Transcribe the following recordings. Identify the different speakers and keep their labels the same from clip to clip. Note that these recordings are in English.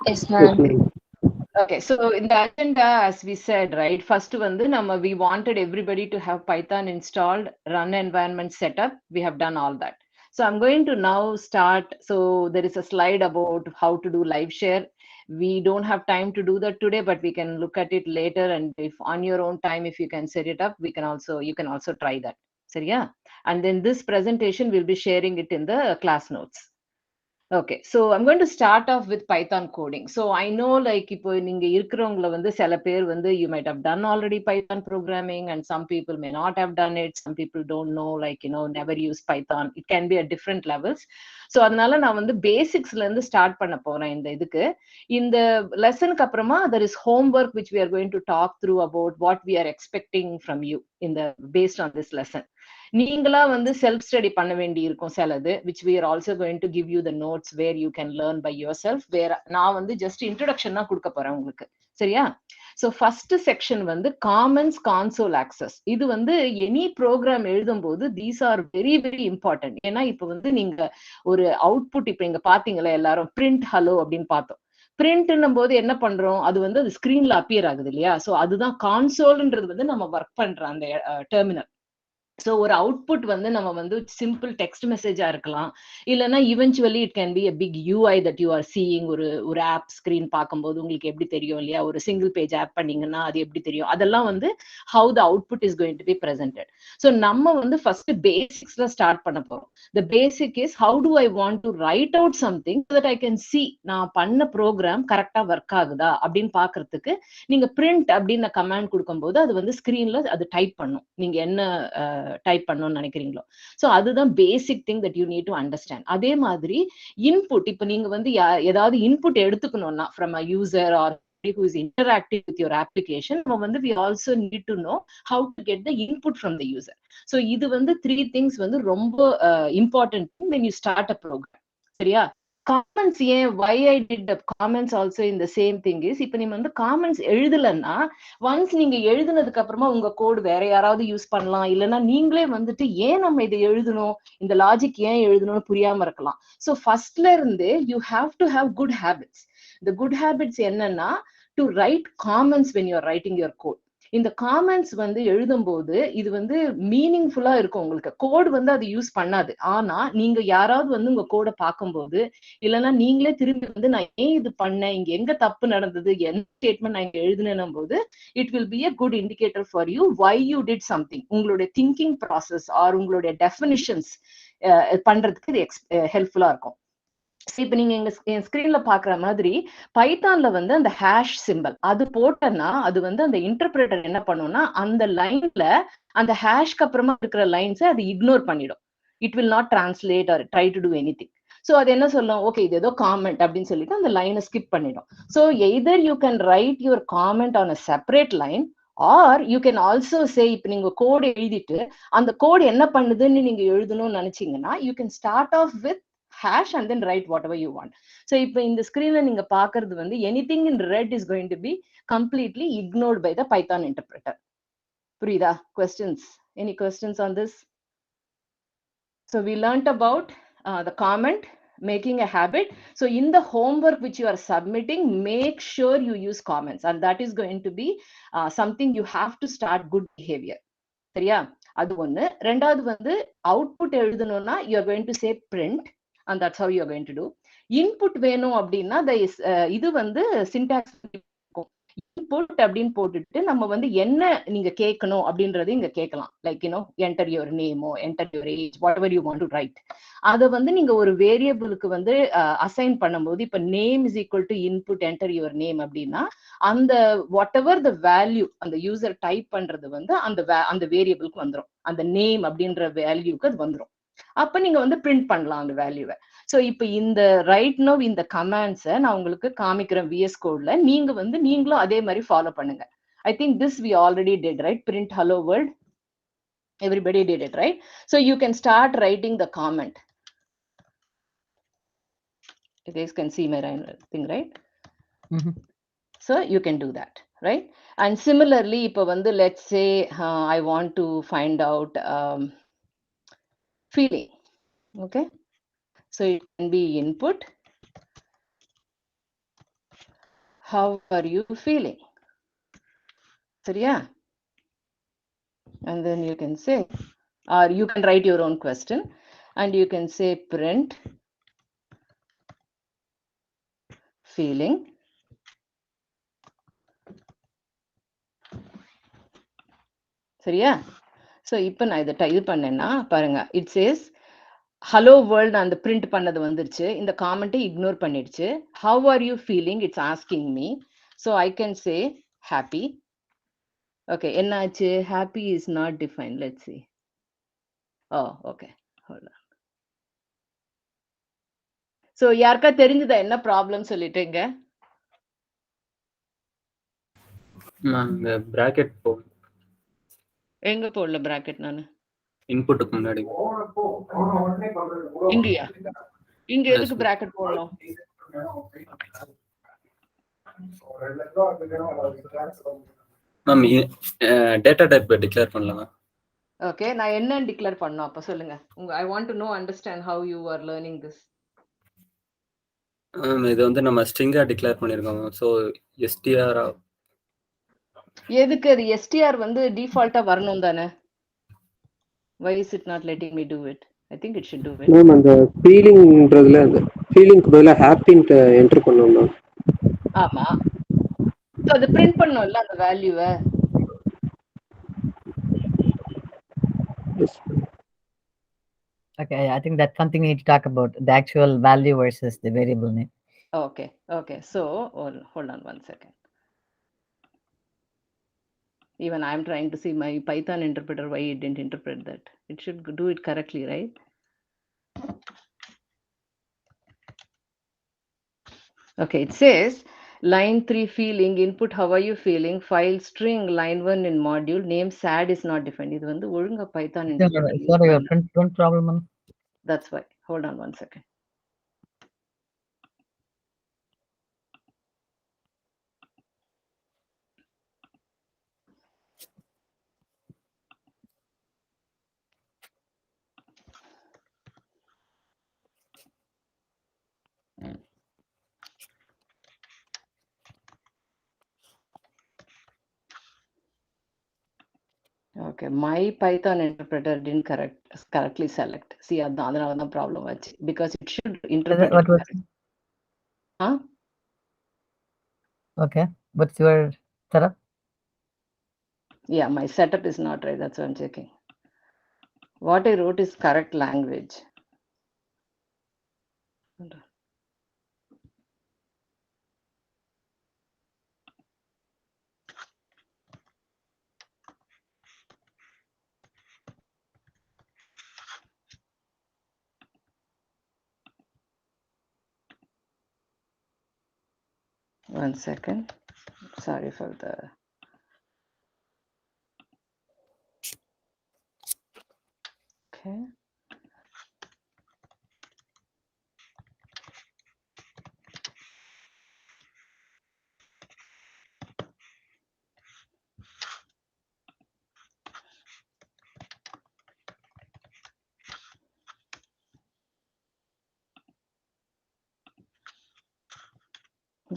Speaker 1: Yes,
Speaker 2: Yes,
Speaker 1: ma'am.
Speaker 2: ma'am.
Speaker 3: Okay, so in the agenda, as we said, right, first வந்து we wanted everybody to have Python installed, run environment setup. We have done all that. So I'm going to now start. So there is a slide about how to do live share. We don't have time to do that today, but we can look at it later. And if on your own time, if you can set it up, you can also try that. So yeah. And then this presentation, we'll be sharing it in the class notes. Okay, so I'm going to start off with Python coding. So I know like இப்போ நீங்க இருக்கிறவங்கள வந்து சில பேர் வந்து you might have done already Python programming and some people may not have done it. Some people don't know, like, never use Python. It can be at different levels. So அதனால நான் வந்து பேசிக்ஸ்ல இருந்து ஸ்டார்ட் பண்ண போறேன் இந்த இதுக்கு. இந்த லெசனுக்கு அப்புறமா there is homework which we are going to talk through about what we are expecting from you based on this lesson. நீங்களா வந்து செல்ஃப் ஸ்டடி பண்ண வேண்டி இருக்கும் சிலது, which we are also going to give you the notes where you can learn by yourself. வேற நான் வந்து just introduction தான் கொடுக்க போறேன் உங்களுக்கு, சரியா? ஸோ ஃபர்ஸ்ட் செக்ஷன் வந்து காமன்ஸ் கான்சோல் ஆக்சஸ். இது வந்து எனி ப்ரோக்ராம் எழுதும் போது these are very very important. ஏன்னா இப்போ வந்து நீங்க ஒரு அவுட்புட் இப்போ இங்க பாத்தீங்களா எல்லாரும் பிரிண்ட் ஹலோ அப்படின்னு பார்த்தோம். பிரிண்ட்னும் போது என்ன பண்றோம், அது வந்து அது ஸ்கிரீன்ல அப்பியர் ஆகுது இல்லையா? ஸோ அதுதான் கான்சோல்ன்றது வந்து நம்ம ஒர்க் பண்ற அந்த டெர்மினல். ஸோ ஒரு அவுட்புட் வந்து நம்ம வந்து சிம்பிள் டெக்ஸ்ட் மெசேஜா இருக்கலாம், இல்லைன்னா eventually it can be a big UI that you are seeing. ஒரு ஆப் ஸ்கிரீன் பார்க்கும்போது உங்களுக்கு எப்படி தெரியும் இல்லையா? ஒரு சிங்கிள் பேஜ் ஆப் பண்ணீங்கன்னா அது எப்படி தெரியும்? அதெல்லாம் வந்து how the output is going to be presented. So நம்ம வந்து ஃபர்ஸ்ட் பேசிக்ஸ்ல ஸ்டார்ட் பண்ண போறோம். The basic is how to I want to write out something so that I can see நான் பண்ண ப்ரோக்ராம் கரெக்டா ஒர்க் ஆகுதா அப்படின்னு பாக்குறதுக்கு நீங்க பிரிண்ட் அப்படின்னு கமாண்ட் கொடுக்கும்போது அது வந்து ஸ்கிரீன்ல அது டைப் பண்ணும் நீங்க என்ன டைப் பண்ணணும்னு நினைக்கிறீங்களோ. ஸோ அதுதான் basic thing that you need to understand. அதே மாதிரி இன்புட், இப்போ நீங்க வந்து ஏதாவது இன்புட் எடுத்துக்கணும்னா from a user or who is interacting with your application, we also need to know how to get the input from the user. So இது வந்து 3 things வந்து ரொம்ப important when you start a program. சரியா? Comments ஏன் why I did the comments also in the same thing is, இப்போ நீங்க வந்து comments எழுதலன்னா once நீங்க எழுதுனதுக்கு அப்புறமா உங்க கோடு வேற யாராவது யூஸ் பண்ணலாம், இல்லைன்னா நீங்களே வந்துட்டு ஏன் நம்ம இதை எழுதணும், இந்த லாஜிக் ஏன் எழுதணும்னு புரியாம இருக்கலாம். ஸோ ஃபர்ஸ்ட்ல இருந்து you have to have good habits. இந்த குட் ஹேபிட்ஸ் என்னன்னா, to write comments when you are writing your code. இந்த காமெண்ட்ஸ் வந்து எழுதும்போது இது வந்து மீனிங்ஃபுல்லா இருக்கும். உங்களுக்கு கோட் வந்து அது யூஸ் பண்ணாது, ஆனா நீங்க யாராவது வந்து உங்க கோடை பார்க்கும்போது, இல்லைன்னா நீங்களே திரும்பி வந்து நான் ஏன் இது பண்ணேன், இங்க எங்க தப்பு நடந்தது, எந்த ஸ்டேட்மெண்ட் நான் இங்க எழுதுனேன் போது it will be a good indicator for you why you did something. உங்களுடைய திங்கிங் ப்ராசஸ் ஆர் உங்களுடைய டெஃபினிஷன்ஸ் பண்றதுக்கு இது ஹெல்ப்ஃபுல்லா இருக்கும். இப்ப நீங்க என் ஸ்கிரீன்ல பாக்குற மாதிரி பைத்தான்ல வந்து அந்த ஹேஷ் சிம்பிள் அது போட்டனா அது வந்து அந்த இன்டர்பிரேட்டர் என்ன பண்ணும்னா அந்த லைன்ல அந்த ஹேஷ்க்கு அப்புறமா இருக்கிற லைன்ஸை அது இக்னோர் பண்ணிடும். It will not translate or try to do anything. So அது என்ன சொல்லும், ஓகே இது ஏதோ காமெண்ட் அப்படின்னு சொல்லிட்டு அந்த லைனை ஸ்கிப் பண்ணிடும். So either you can write your comment on a separate line, are you can also say, இப்போ நீங்க கோடு எழுதிட்டு அந்த கோடு என்ன பண்ணுதுன்னு நீங்க எழுதணும்னு நினைச்சீங்கன்னா you can start off with hash and then write whatever you want. So இப்போ இந்த ஸ்கிரீன்ல நீங்க பாக்குறது வந்து anything in red is going to be completely ignored by the Python interpreter. புரியுதா? Questions? Any questions on this? So we learned about the comment, making a habit. So in the homework which you are submitting, make sure you use comments, and that is going to be something you have to start good behavior. சரியா? அது ஒண்ணு. ரெண்டாவது வந்து output எழுதணும்னா you are going to say print, and that's how you are going to do. Input வேணும் அப்படின்னா இது வந்து சின்டாக்ஸ் இன்புட் அப்படின்னு போட்டுட்டு நம்ம வந்து என்ன நீங்க கேட்கணும் அப்படின்றது இங்க கேட்கலாம். லைக் என்டர் யுவர் நேமோ enter your age, whatever you want to write. அதை வந்து நீங்க ஒரு வேரியபிளுக்கு வந்து அசைன் பண்ணும்போது, இப்ப name is equal to input enter your name அப்படின்னா அந்த வாட் எவர் த வேல்யூ அந்த யூசர் டைப் பண்றது வந்து அந்த வேரியபிளுக்கு வந்துடும். அந்த நேம் அப்படின்ற வேல்யூக்கு அது வந்துடும். அப்ப நீங்க வந்து பிரிண்ட் பண்ணலாம் அந்த வேல்யூவை. ஸோ இப்போ இந்த ரைட் நவ் இந்த கமாண்ட்ஸை நான் உங்களுக்கு காமிக்கிறேன் விஎஸ் கோட்ல. நீங்க வந்து நீங்களும் அதே மாதிரி ஃபாலோ பண்ணுங்க. I think this we already did, right? Print hello world, everybody did it, right? So you can start writing the comment. You guys can see my thing, right? So you can do that, right? And similarly, இப்போ வந்து let's say I want to find out feeling. Okay, so it can be input how are you feeling? சரியா? And then you can say, or you can write your own question and you can say print feeling சரியா? So இப்போ நான் இதை type பண்ணேன்னா பாருங்க, it says hello world அந்த print பண்ணது வந்துருச்சு. இந்த comment ignore பண்ணிடுச்சு. How are you feeling? It's asking me. So I can say happy. Okay, என்னாச்சு? Happy is not defined. Let's see. Oh, okay. Hold on. So யாருக்கா தெரிஞ்சதா என்ன problem சொல்லிட்டீங்க?
Speaker 1: இந்த பிராக்கெட் போ.
Speaker 3: எங்க போடல பிராக்கெட் நானு?
Speaker 1: இன்புட்டுக்கு முன்னாடி.
Speaker 3: இங்கயா? இங்க எதுக்கு பிராக்கெட் போடணும்?
Speaker 1: மேம் டேட்டா டைப் டிக்ளேர் பண்ணலாம்.
Speaker 3: ஓகே, நான் என்னன்னு டிக்ளேர் பண்ணனும் அப்ப சொல்லுங்க. I want to know understand how you are learning this.
Speaker 1: இது வந்து நம்ம ஸ்ட்ரிங்கா டிக்ளேர் பண்ணிருக்கோம். சோ str
Speaker 3: எதுக்கு அது str வந்து டிஃபால்ட்டா வரணும் தானே? Why is it not letting me do it? I think it should do it.
Speaker 2: Ma'am அந்த ஃபீலிங்ன்றதுல அந்த ஃபீலிங்க்கு பதிலா ஹாப்பின்னு என்டர் பண்ணனும் மேம்.
Speaker 3: ஆமா. சோ அது பிரிண்ட் பண்ணனும்ல அந்த வேல்யூவை.
Speaker 4: Okay, I think that's something we need to talk about, the actual value versus the variable name.
Speaker 3: Okay, okay. So hold on one second. Even I am trying to see my Python interpreter why it didn't interpret that. It should do it correctly, right? Okay, it says line 3 feeling input how are you feeling, file string line 1 in module name sad is not defined. இது வந்து ஒழுங்கா Python interpreter.
Speaker 4: It's not a print problem.
Speaker 3: That's why. Hold on one second. Okay, my Python interpreter didn't correctly select. See, அதனால தான் problem ஆச்சு. Because it should interpret.
Speaker 4: What was it?
Speaker 3: Huh?
Speaker 4: Okay, what's your setup?
Speaker 3: Yeah, my setup is not right. That's why I'm checking. What I wrote is correct language. One second. Sorry for the. Okay.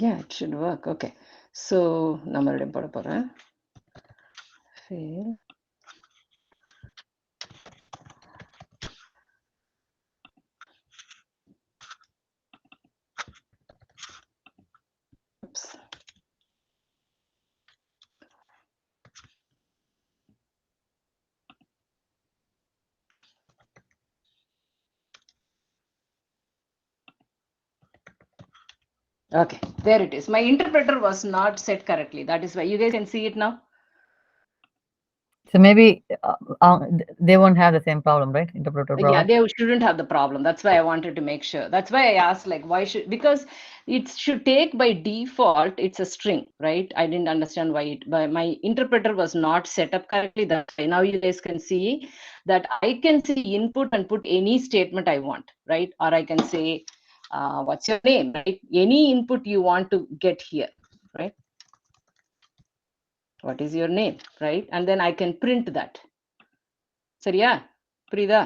Speaker 3: Yeah, it should work. Okay. So, நம்மளுடைய போட போறேன். Fail. Oops. Okay, there it is. My interpreter was not set correctly. That is why you guys can see it now.
Speaker 4: So maybe they won't have the same problem, right? Interpreter problem.
Speaker 3: Yeah, they shouldn't have the problem. That's why I wanted to make sure. That's why I asked, like, why should, because it should take by default, it's a string, right? I didn't understand why my interpreter was not set up correctly. That's why now you guys can see that I can say input and put any statement I want, right? Or I can say, what's your name, right? Any input you want to get here, right? What is your name, right? And then I can print that. சரியா? புரியுதா?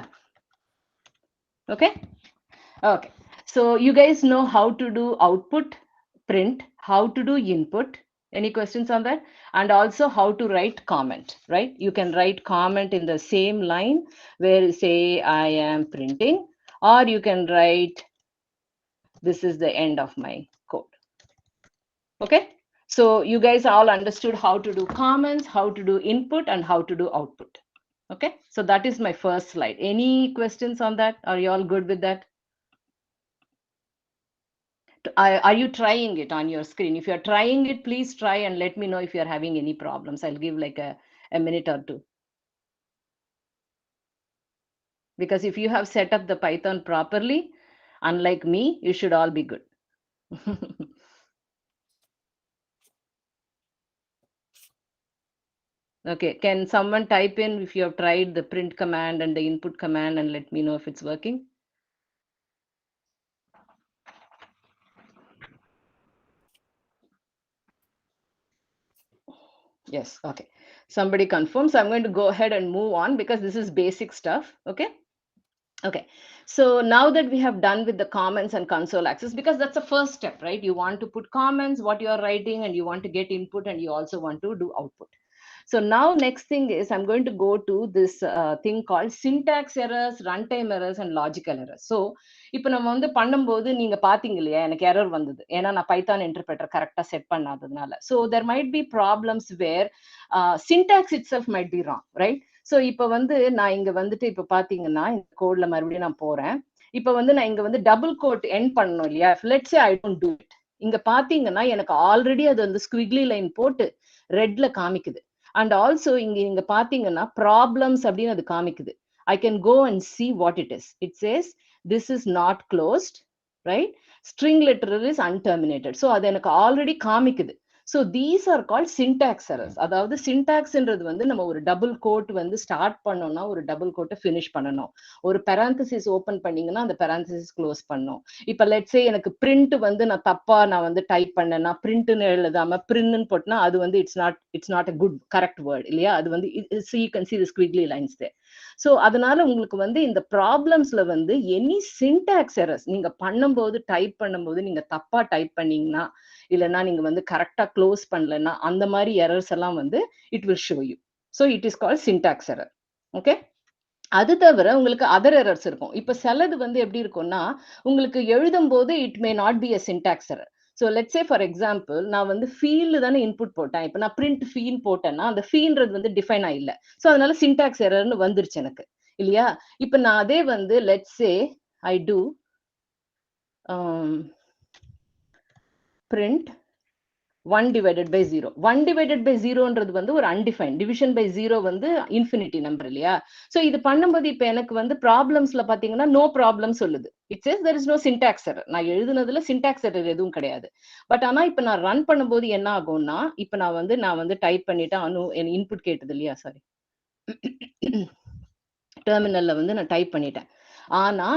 Speaker 3: Okay. Okay. So you guys know how to do output, print, how to do input. Any questions on that? And also how to write comment, right? You can write comment in the same line where you say I am printing, or you can write this is the end of my code. Okay, so you guys all understood how to do comments, how to do input, and how to do output. Okay, so that is my first slide. Any questions on that? Are you all good with that? Are you trying it on your screen? If you're trying it, please try and let me know if you're having any problems. I'll give like a minute or two. Because if you have set up the Python properly, unlike me, you should all be good. Okay, can someone type in if you have tried the print command and the input command and let me know if it's working? Yes, okay. Somebody confirms. So I'm going to go ahead and move on because this is basic stuff. Okay. Okay, so now that we have done with the comments and console access, because that's the first step, right? You want to put comments, what you are writing, and you want to get input, and you also want to do output. So now next thing is I'm going to go to this thing called syntax errors, runtime errors, and logical errors. So இப்போ நம்ம வந்து பண்ணும்போது நீங்க பாத்தீங்க இல்லையா எனக்கு error வந்தது ஏன்னா நான் பைத்தான் இன்டர்பிரட்டர் கரெக்டா set பண்ணாததுனால. So there might be problems where syntax itself might be wrong, right? So இப்போ வந்து நான் இங்க வந்துட்டு இப்போ பாத்தீங்கன்னா இந்த கோட்ல மறுபடியும் நான் போறேன். இப்போ வந்து நான் இங்க வந்து டபுள் கோட் எண்ட் பண்ணணும் இல்லையா? Let's say I don't to it. இங்க பாத்தீங்கன்னா எனக்கு ஆல்ரெடி அது வந்து ஸ்குவிக்லி லைன் போட்டு ரெட்ல காமிக்குது. அண்ட் ஆல்சோ இங்க பாத்தீங்கன்னா ப்ராப்ளம்ஸ் அப்படின்னு அது காமிக்குது. I can go and see what it is. It says this is not closed, right? String literal is unterminated. So அது எனக்கு ஆல்ரெடி காமிக்குது. So these are called syntax errors. அதாவது syntaxன்றது வந்து நம்ம ஒரு டபுள் கோட் வந்து ஸ்டார்ட் பண்ணோம்னா ஒரு டபுள் கோட்டை ஃபினிஷ் பண்ணணும். ஒரு parenthesis ஓபன் பண்ணீங்கன்னா அந்த parenthesis க்ளோஸ் பண்ணணும். இப்போ லெட்ஸ் சே எனக்கு பிரிண்ட் வந்து நான் தப்பா நான் வந்து டைப் பண்ணேன்னா பிரிண்ட்னு எழுதாம பிரிண்ட்னு போட்டனா அது வந்து it's not a good correct word இல்லையா? அது வந்து so you can see the squiggly lines there. So அதனால உங்களுக்கு வந்து இந்த ப்ராப்ளம்ஸ்ல வந்து எனி சின்டாக்ஸ் எரர்ஸ் நீங்க பண்ணும்போது டைப் பண்ணும்போது நீங்க தப்பா டைப் பண்ணீங்கன்னா இல்லைன்னா நீங்க வந்து கரெக்டா க்ளோஸ் பண்ணலன்னா அந்த மாதிரி எரர்ஸ் எல்லாம் வந்து it will show you. So it is called syntax error. Okay, அது தவிர உங்களுக்கு அதர் எரர்ஸ் இருக்கும். இப்ப சிலது வந்து எப்படி இருக்கும்னா உங்களுக்கு எழுதும் போது it may not be a syntax error. So let's say for example நான் வந்து ஃபீல்டு தானே இன்புட் போட்டேன். இப்போ நான் பிரிண்ட் ஃபீல் போட்டேன்னா அந்த ஃபீல்ன்றது வந்து டிஃபைன் ஆயில்ல. ஸோ அதனால சின்டாக்ஸ் எரர்னு வந்துருச்சு எனக்கு இல்லையா? இப்போ நான் அதே வந்து let's say I do print 1 divided by 0. 1 divided by 0ன்றது வந்து ஒரு undefined. division by 0 வந்து infinity number இல்லையா? So இது பண்ணும்போது இப்போ எனக்கு வந்து ப்ராப்ளம்ஸ்ல பாத்தீங்கன்னா no problem சொல்லுது. It says there is no syntax error. நான் எழுதுனதுல syntax error எதுவும் கிடையாது. பட் ஆனா இப்போ நான் ரன் பண்ணும்போது என்ன ஆகும்னா இப்போ நான் வந்து டைப் பண்ணிட்டேன் என் இன்புட் கேட்டது இல்லையா? சாரி, டெர்மினல்ல வந்து நான் டைப் பண்ணிட்டேன். ஆனா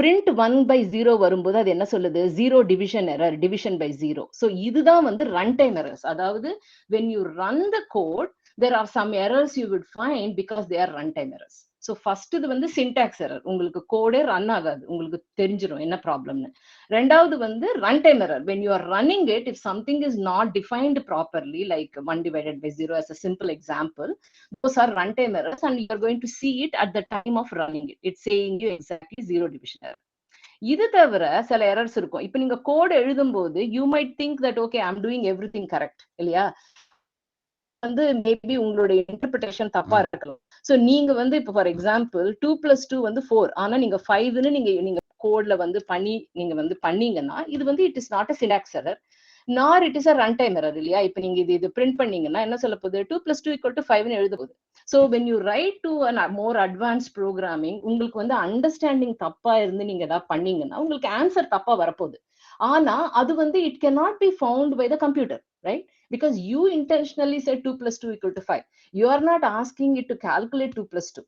Speaker 3: print 1 by 0 வரும்போது அது என்ன சொல்லுது? 0 division error, division by 0. So இதுதான் வந்து runtime errors. அதாவது when you run the code, there are some errors you would find because they are runtime errors. So first இது வந்து syntax error. உங்களுக்கு கோடே ரன் ஆகாது, உங்களுக்கு தெரிஞ்சிரும் என்ன ப்ராப்ளம்னு. ரெண்டாவது வந்து runtime error. When you are running it, if something is not defined properly, like 1 divided by 0 as a simple example, those are runtime errors and you are going to see it at the time of running it. It's saying you exactly 0 division error. இது தவிர சில errors இருக்கும். இப்போ நீங்க code எழுதும் போது you might think that okay I'm doing everything correct இல்லையா? வந்து மேபி உங்களுடைய இன்டர்பிரேஷன் தப்பா இருக்கலாம். சோ நீங்க வந்து இப்போ ஃபார் எக்ஸாம்பிள் 2 + 2 வந்து 4 ஆனா நீங்க 5ன்னு நீங்க கோட்ல வந்து நீங்க வந்து பண்ணீங்கன்னா இது வந்து it is not a syntax error nor it is a runtime error இல்லையா? இப்போ நீங்க இது பிரிண்ட் பண்ணீங்கன்னா என்ன சொல்ல போகுது? 2 + 2 = 5ன்னு எழுத போகுது. So when you write to a more advanced programming, உங்களுக்கு வந்து அண்டர்ஸ்டாண்டிங் தப்பா இருந்து நீங்க ஏதாவது பண்ணீங்கன்னா உங்களுக்கு ஆன்சர் தப்பா வரப்போகுது. ஆனா அது வந்து it cannot be found by the computer, right? Because you intentionally said 2 + 2 = 5. You are not asking it to calculate 2 + 2.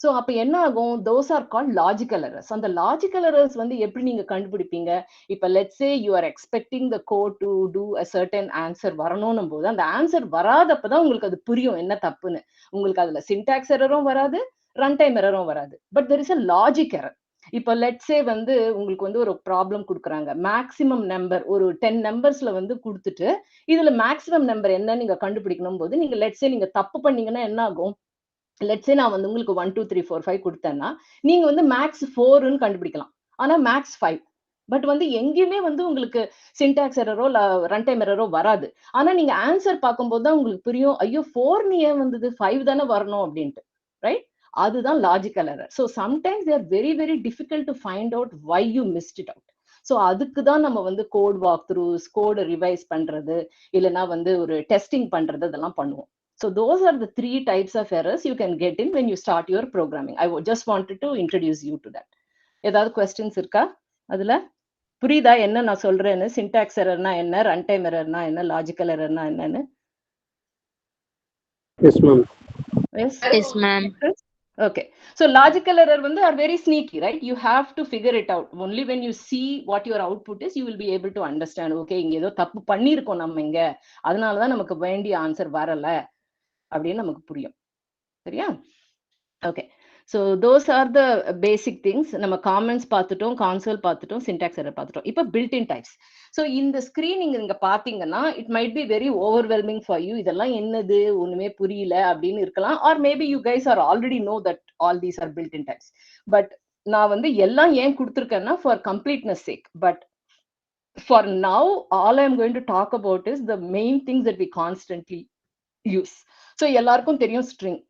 Speaker 3: So அப்ப என்ன ஆகும்? Those are called logical errors. அந்த logical errors வந்து எப்படி நீங்க கண்டுபிடிப்பீங்க? இப்ப let's say you are expecting the code to do a certain answer வரணும்னும் போது அந்த ஆன்சர் வராதப்பதான் உங்களுக்கு அது புரியும் என்ன தப்புன்னு. உங்களுக்கு அதுல syntax errorம் வராது, runtime errorம் வராது. But there is a logic error. இப்போ லெட்ஸ் சே வந்து உங்களுக்கு வந்து ஒரு ப்ராப்ளம் கொடுக்குறாங்க. மேக்ஸிமம் நம்பர் ஒரு 10 நம்பர்ஸ்ல வந்து குடுத்துட்டு, இதுல மேக்ஸிமம் நம்பர் என்னன்னு நீங்க கண்டுபிடிக்கணும் போது, நீங்க லெட்ஸ் சே நீங்க தப்பு பண்ணீங்கன்னா என்ன ஆகும்? லெட்ஸ் சே நான் வந்து உங்களுக்கு 1, 2, 3, 4, 5 குடுத்தேன்னா, நீங்க வந்து மேக்ஸ் 4ன்னு கண்டுபிடிக்கலாம். ஆனா மேக்ஸ் 5. பட் வந்து எங்கேயுமே வந்து உங்களுக்கு சின்டாக்ஸ் எரரோ, ரன் டைம் எரரோ வராது. ஆனா நீங்க ஆன்சர் பார்க்கும்போது தான் உங்களுக்கு புரியும். ஐயோ! 4ன்னு ஏன் வந்தது? 5 தானே வரணும் அப்டின்ட்டு. ரைட்? அதுதான் logical error. So sometimes they are very, very difficult to find out why you missed it out. So அதுக்கு தான் நம்ம வந்து கோட் வாக் த்ரூஸ், கோட ரிவைஸ் பண்றது, இல்லன்னா வந்து ஒரு டெஸ்டிங் பண்றது இதெல்லாம் பண்ணுவோம். So those are the 3 types of errors you can get in when you start your programming. I just wanted to introduce you to that. ஏதாவது questions இருக்கா அதுல? புரியுதா என்ன நான் சொல்றேன்னு? சின்டாக்ஸ் எரர்னா என்ன, ரன் டைம் எரர்னா என்ன, லாஜிக்கல் எரர்னா என்னன்னு?
Speaker 2: Yes, ma'am.
Speaker 5: Yes, ma'am.
Speaker 3: Okay. So logical error வந்து are very sneaky, right? You have to figure it out. Only when you see what your output is, you will be able to understand. Okay, இங்க ஏதோ தப்பு பண்ணியிருக்கோம் நம்ம இங்க. அதனால தான் நமக்கு வேண்டிய ஆன்சர் வரல அப்படின்னு நமக்கு புரியும். சரியா? Okay. So those are the basic things. நம்ம comments பார்த்துட்டோம், console பார்த்துட்டோம், syntax error பார்த்துட்டோம். இப்போ built-in types. So இந்த screening நீங்க பார்த்தீங்கன்னா it might be very overwhelming for you. இதெல்லாம் என்னது ஒண்ணுமே புரியல அப்படின்னு இருக்கலாம். Or maybe you guys are already know that all these are built-in types. But நான் வந்து எல்லாம் ஏன் கொடுத்திருக்கேன்னா for completeness sake. But for now, all I'm going to talk about is the main things that we constantly use. So எல்லாருக்கும் தெரியும் string.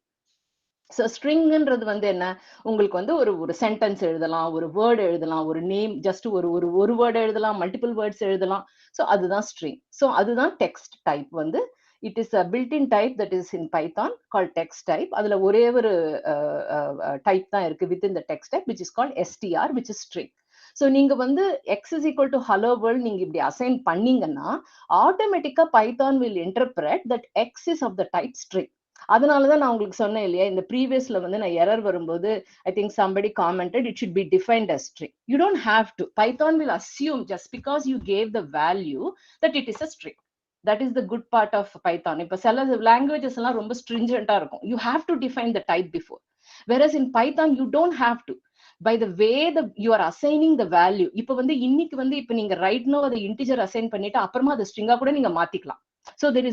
Speaker 3: So ஸ்ட்ரிங்ன்றது வந்து என்ன? உங்களுக்கு வந்து ஒரு சென்டென்ஸ் எழுதலாம், ஒரு வேர்டு எழுதலாம், ஒரு நேம் ஜஸ்ட் ஒரு வேர்டு எழுதலாம், மல்டிபிள் வேர்ட்ஸ் எழுதலாம். ஸோ அதுதான் ஸ்ட்ரிங். ஸோ அதுதான் டெக்ஸ்ட் டைப் வந்து it is a built-in type that is in Python call text type. அதுல ஒரே ஒரு டைப் தான் இருக்கு within the text type which is called str which is string. So நீங்க வந்து x is equal to hello world நீங்க இப்படி அசைன் பண்ணீங்கன்னா ஆட்டோமேட்டிக்கா Python will interpret that x is of the type string. அதனாலதான் நான் உங்களுக்கு சொன்னேன் இல்லையா, இந்த ப்ரீவியஸ்ல வந்து நான் எரர் வரும்போது I think somebody commented it should be defined as string. You don't have to. Python will assume just because you gave the value that it is a string. That is the good part of Python. இப்ப சில languages எல்லாம் ரொம்ப stringent-ஆ இருக்கும். You have to define the type before. Whereas in Python you don't have to. By the way you are assigning the value. இப்ப வந்து இன்னைக்கு வந்து இப்ப நீங்க right now அதை integer assign பண்ணிட்டு அப்புறமா அதை string-ஆ கூட நீங்க மாத்திக்கலாம். So it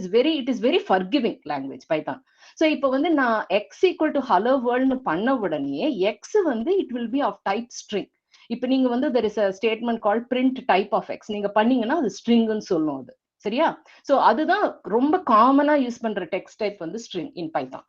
Speaker 3: is very forgiving language Python. So இப்போ வந்து நான் x equal to hello world பண்ண உடனே x வந்து it will be of type string. இப்போ நீங்க வந்து there is a statement called print type of x. நீங்க பண்ணீங்கன்னா அது stringன்னு சொல்லும் அது. சரியா? So அதுதான் ரொம்ப காமனா யூஸ் பண்ற டெக்ஸ்ட் டைப் வந்து string in Python.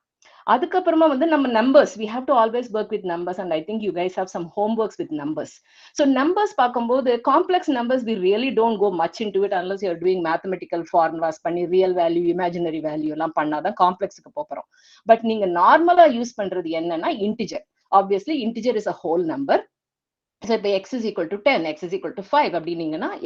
Speaker 3: அதுக்கப்புறமா வந்து நம்ம numbers we have to always work with numbers and I think you guys have some homeworks with numbers. So numbers பார்க்கும்போது complex numbers we really don't go much into it unless you're doing mathematical formulas பண்ணி real value imaginary value எல்லாம் பண்ணாதான் காம்ப்ளெக்ஸுக்கு போறோம். But நீங்க நார்மலா use பண்றது என்னன்னா integer. Obviously integer is a whole number. So if x is equal to 10, x is equal to 5,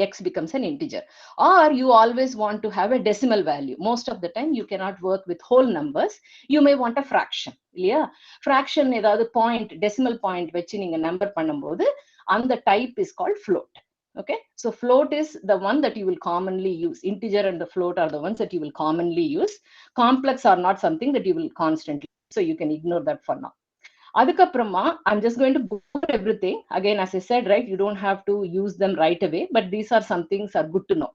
Speaker 3: x becomes an integer. Or you always want to have a decimal value. Most of the time, you cannot work with whole numbers. You may want a fraction. Yeah? Fraction is the point, decimal point, which you number பண்ணும்போது, and the type is called float. Okay, so float is the one that you will commonly use. Integer and the float are the ones that you will commonly use. Complex are not something that you will constantly use. So you can ignore that for now. அதுக்கப்புறமா I'm just going to go over everything. Again, as I said, right, you don't have to use them right away, but these are some things are good to know.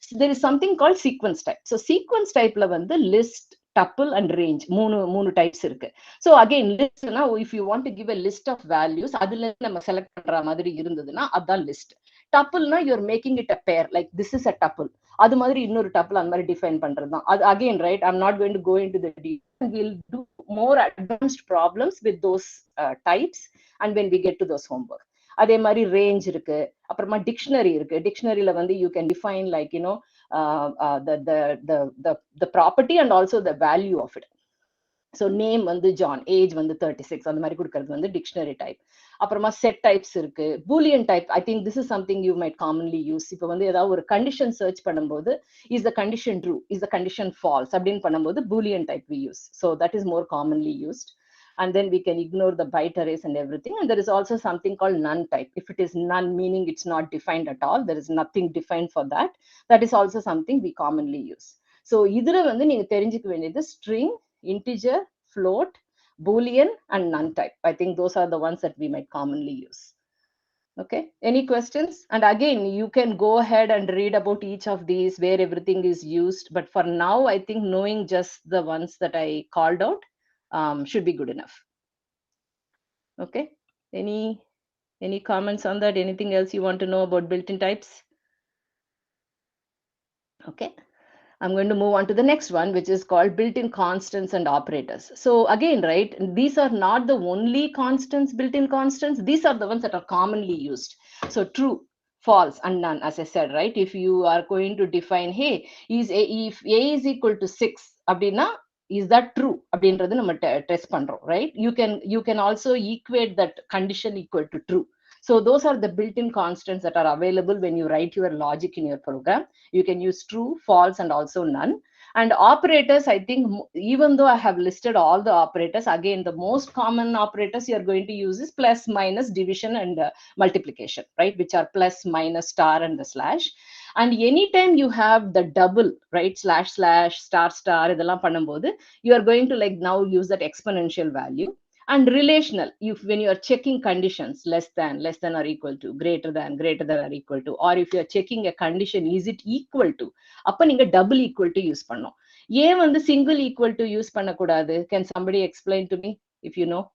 Speaker 3: So there is something called sequence type. So sequence typeல வந்து list, tuple and range மூணு types இருக்கு. So again, listனா if you want to give a list of values, அதுல நம்ம select பண்ற மாதிரி இருந்ததுன்னா அதான் list. Tupleனா you're making it a pair, like this is a tuple. அது மாதிரி இன்னொரு tuple அந்த மாதிரி define பண்றதுதான். அது again, right, I'm not going to go into the details. We'll do more advanced problems with those types and when we get to those homework. அதே மாதிரி range இருக்கு, அப்புறமா dictionary இருக்கு. Dictionaryல வந்து you can define like the property and also the value of it. So name வந்து John, age வந்து 36, அந்த மாதிரி கொடுக்கிறது வந்து dictionary type. அப்புறமா set types இருக்கு, boolean type. I think this is something you might commonly use. இப்போ வந்து ஏதாவது ஒரு condition search பண்ணும்போது is the condition true, is the condition false அப்படின்னு பண்ணும்போது boolean type we use. So that is more commonly used. And then we can ignore the byte arrays and everything. And there is also something called none type. If it is none, meaning it's not defined at all, there is nothing defined for that. That is also something we commonly use. So இதுல வந்து நீங்க தெரிஞ்சுக்க வேண்டியது string, integer, float, boolean and none type. I think those are the ones that we might commonly use. Okay, any questions? And again, you can go ahead and read about each of these where everything is used. But for now, I think knowing just the ones that I called out should be good enough. Okay, any comments on that? Anything else you want to know about built-in types? Okay. I'm going to move on to the next one, which is called built-in constants and operators. So again, right, these are not the only constants, built-in constants. These are the ones that are commonly used. So true, false, and none, as I said, right? If you are going to define, hey, if A is equal to 6, abdina, is that true? Abdinradhu nama test pandrom, right? You can also equate that condition equal to true. So those are the built-in constants that are available when you write your logic in your program. You can use true, false, and also none. And operators, I think, even though I have listed all the operators, again, the most common operators you're going to use is plus, minus, division, and multiplication, right? Which are plus, minus, star, and the slash. And anytime you have the double, right, slash, slash, star, star, idella pannambodhu, you are going to like now use that exponential value. And relational, when you are checking conditions, less than or equal to, greater than or equal to, or if you are checking a condition, is it equal to, appa neenga double equal to use pannom. Yen vandu single equal to use pannakoodadhu? Can somebody explain to me if you know?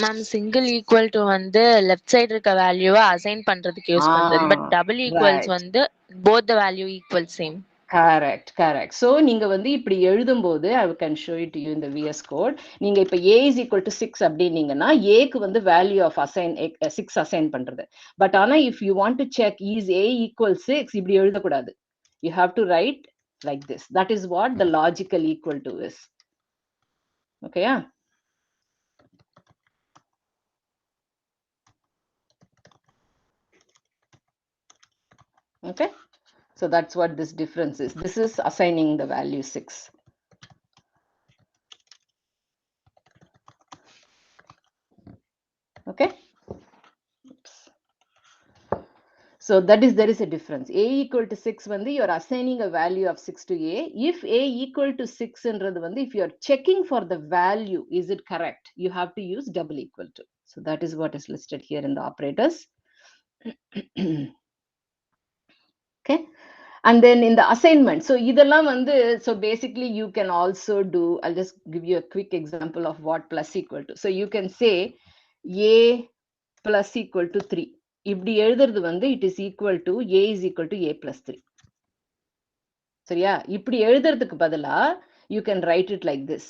Speaker 5: Ma'am, single equal to வந்து left side இருக்க value assign பண்றதுக்கு use பண்றது. But double equals
Speaker 3: right.
Speaker 5: வந்து both the value equal same.
Speaker 3: Correct. So நீங்க வந்து இப்படி எழுதும்போது I can show it to you in the VS Code. நீங்க இப்ப A is equal to 6 அப்படின்னீங்கன்னா Aக்கு வந்து value of 6 assign பண்றது. But ஆனா if you want to check is A equal 6, இப்படி எழுதக்கூடாது. You have to write like this. That is what the logical equal to is. Okay, yeah? Okay. So that's what this difference is. This is assigning the value 6. Okay. Oops. So there is a difference. A equal to 6 when you're assigning a value of 6 to A. If A equal to 6 if you're checking for the value, is it correct? You have to use double equal to. So that is what is listed here in the operators. Okay. And then in the assignment, so so basically you can also do, I'll just give you a quick example of what plus equal to. So you can say A plus equal to 3. இப்படி எழுதுறது வந்து it is equal to A is equal to A plus 3. சரியா? இப்படி எழுதுறதுக்கு பதிலா you can write it like this.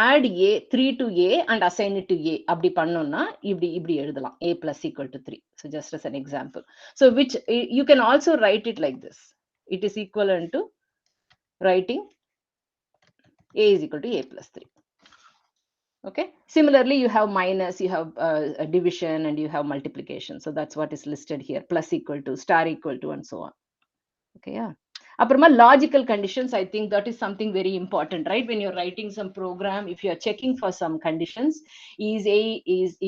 Speaker 3: Add 3 to A and assign it to A. அப்படி பண்ணோம்னா இப்படி எழுதலாம். A plus equal to 3. So just as an example. So which you can also write it like this. It is equivalent to writing A is equal to A plus 3. Okay. Similarly, you have minus, you have a division, and you have multiplication. So that's what is listed here. Plus equal to, star equal to, and so on. Okay, yeah. Apparama logical conditions, I think that is something very important, right? When you're writing some program, if you're checking for some conditions, is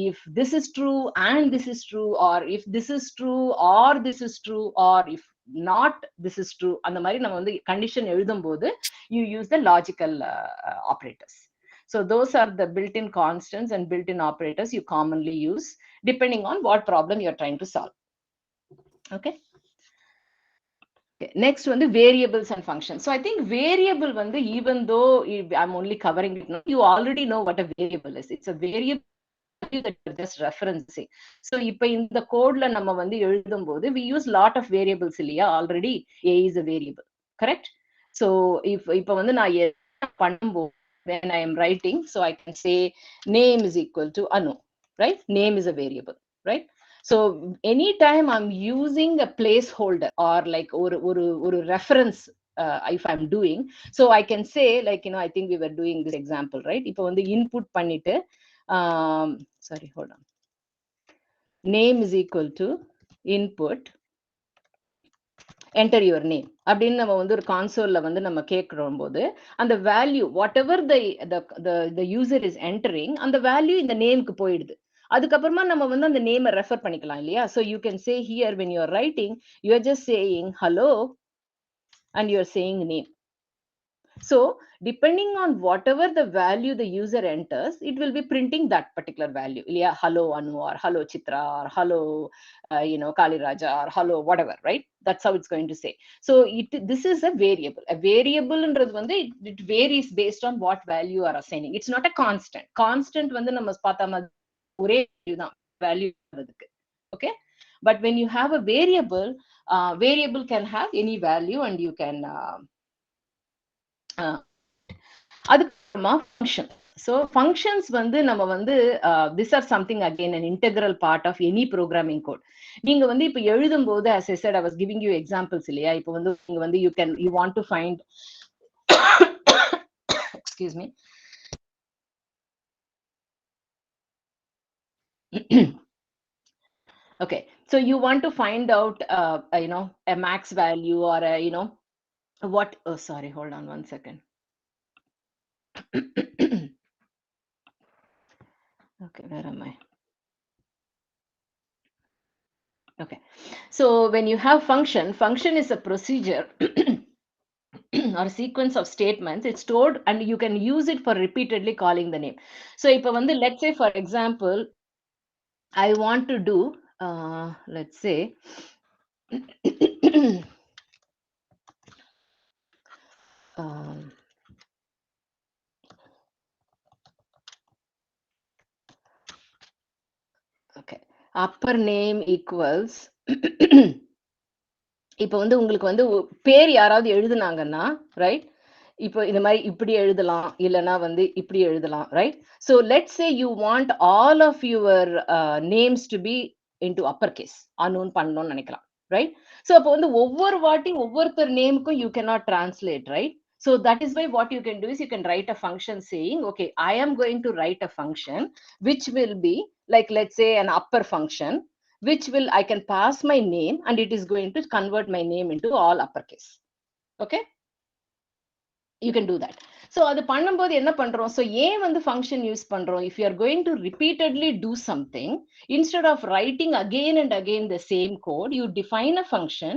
Speaker 3: if this is true and this is true, or if this is true or this is true, or if not this is true, and the mari nama vandu condition எழுதும்போது you use the logical operators. So those are the built-in constants and built-in operators you commonly use depending on what problem you're trying to solve. Okay. Next one, the variables and functions. So I think variable vandu, even though I'm only covering it now, you already know what a variable is. It's a variable that you're just referencing. So ipa in the code la nama vandu எழுதும்போது we use lot of variables இல்லையா? Already A is a variable, correct? So if ipa vandu na பண்ணும்போது when I am writing, so I can say name is equal to Anu, right? Name is a variable, right? So anytime I'm using a placeholder or like or reference, if I'm doing, so I can say like, I think we were doing this example, right? Ipo vandu input பண்ணிட்டு, sorry, hold on. Name is equal to input, enter your name. அப்படின்னு நம்ம வந்து ஒரு கான்சோல்ல வந்து நம்ம கேட்கிறோம் போது அந்த value whatever the user is entering, அந்த வேல்யூ இந்த நேம்க்கு போயிடுது. அதுக்கப்புறமா நம்ம வந்து அந்த நேமை ரெஃபர் பண்ணிக்கலாம் இல்லையா? So you can say here when you are writing, you are just saying hello and you are saying name. So depending on whatever the value the user enters, it will be printing that particular value. Yeah, hello Anu, or hello Chitra, or hello, Kali Raja, or hello whatever, right? That's how it's going to say. So this is a variable. A variable it varies based on what value you are assigning. It's not a constant. Constant நம்ம பார்த்தா ஒரே value அதுக்கு. Okay, but when you have a variable, variable can have any value, and you can function. So functions these are something, again, an integral part of any programming code. நீங்க இப்ப எழுதும்போது, as I said, I was giving you examples இல்லையா? இப்ப நீங்க you want to find excuse me. Okay, so you want to find out a max value, or a what, oh sorry, hold on one second. Okay, where am I? Okay, so when you have function is a procedure or sequence of statements. It's stored, and you can use it for repeatedly calling the name. So if let's say, for example, I want to do let's say okay, upper name equals இப்போ உங்களுக்கு பேர் யாராவது எழுதுனாங்கன்னா, right? இப்போ இந்த மாதிரி இப்படி எழுதலாம், இல்லைன்னா இப்படி எழுதலாம், right? So let's say you want all of your names to be into uppercase, unknown பண்ணணும்னு நினைக்கலாம், right? So அப்போ ஒவ்வொரு வாட்டி ஒவ்வொருத்தர் நேமுக்கும் you cannot translate, right? So that is why what you can do is you can write a function saying, okay, I am going to write a function which will be like, let's say, an upper function, which will, I can pass my name, and it is going to convert my name into all uppercase. Okay, you can do that. So அது பண்ணும்போது என்ன பண்றோம்? So ஏன் function use பண்றோம்? If you are going to repeatedly do something, instead of writing again and again the same code, you define a function,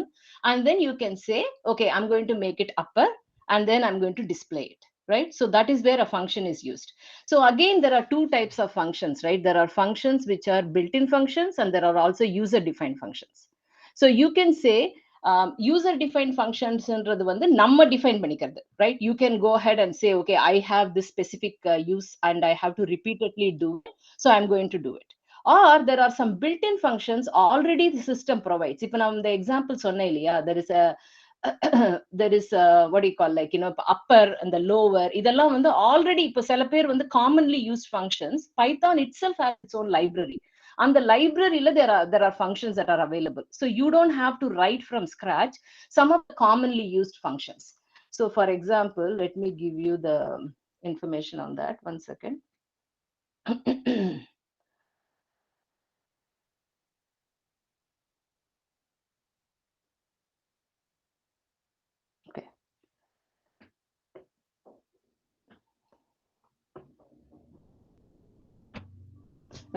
Speaker 3: and then you can say, okay, I'm going to make it upper, and then I'm going to display it, right? So that is where a function is used. So again, there are two types of functions, right? There are functions which are built-in functions, and there are also user-defined functions. So you can say, user-defined functions நம்ம define பண்ணிக்கிறது, right? You can go ahead and say, okay, I have this specific use, and I have to repeatedly do it, so I'm going to do it. Or there are some built-in functions already the system provides. இப்போ நான் இந்த example சொன்னேன் இல்லையா, there is a what do you call, like, upper and the lower, இதெல்லாம் already இப்போ சில பேர் commonly used functions. Python itself has its own library. On the library, there are functions that are available. So you don't have to write from scratch some of the commonly used functions. So for example, let me give you the information on that. One second. Okay.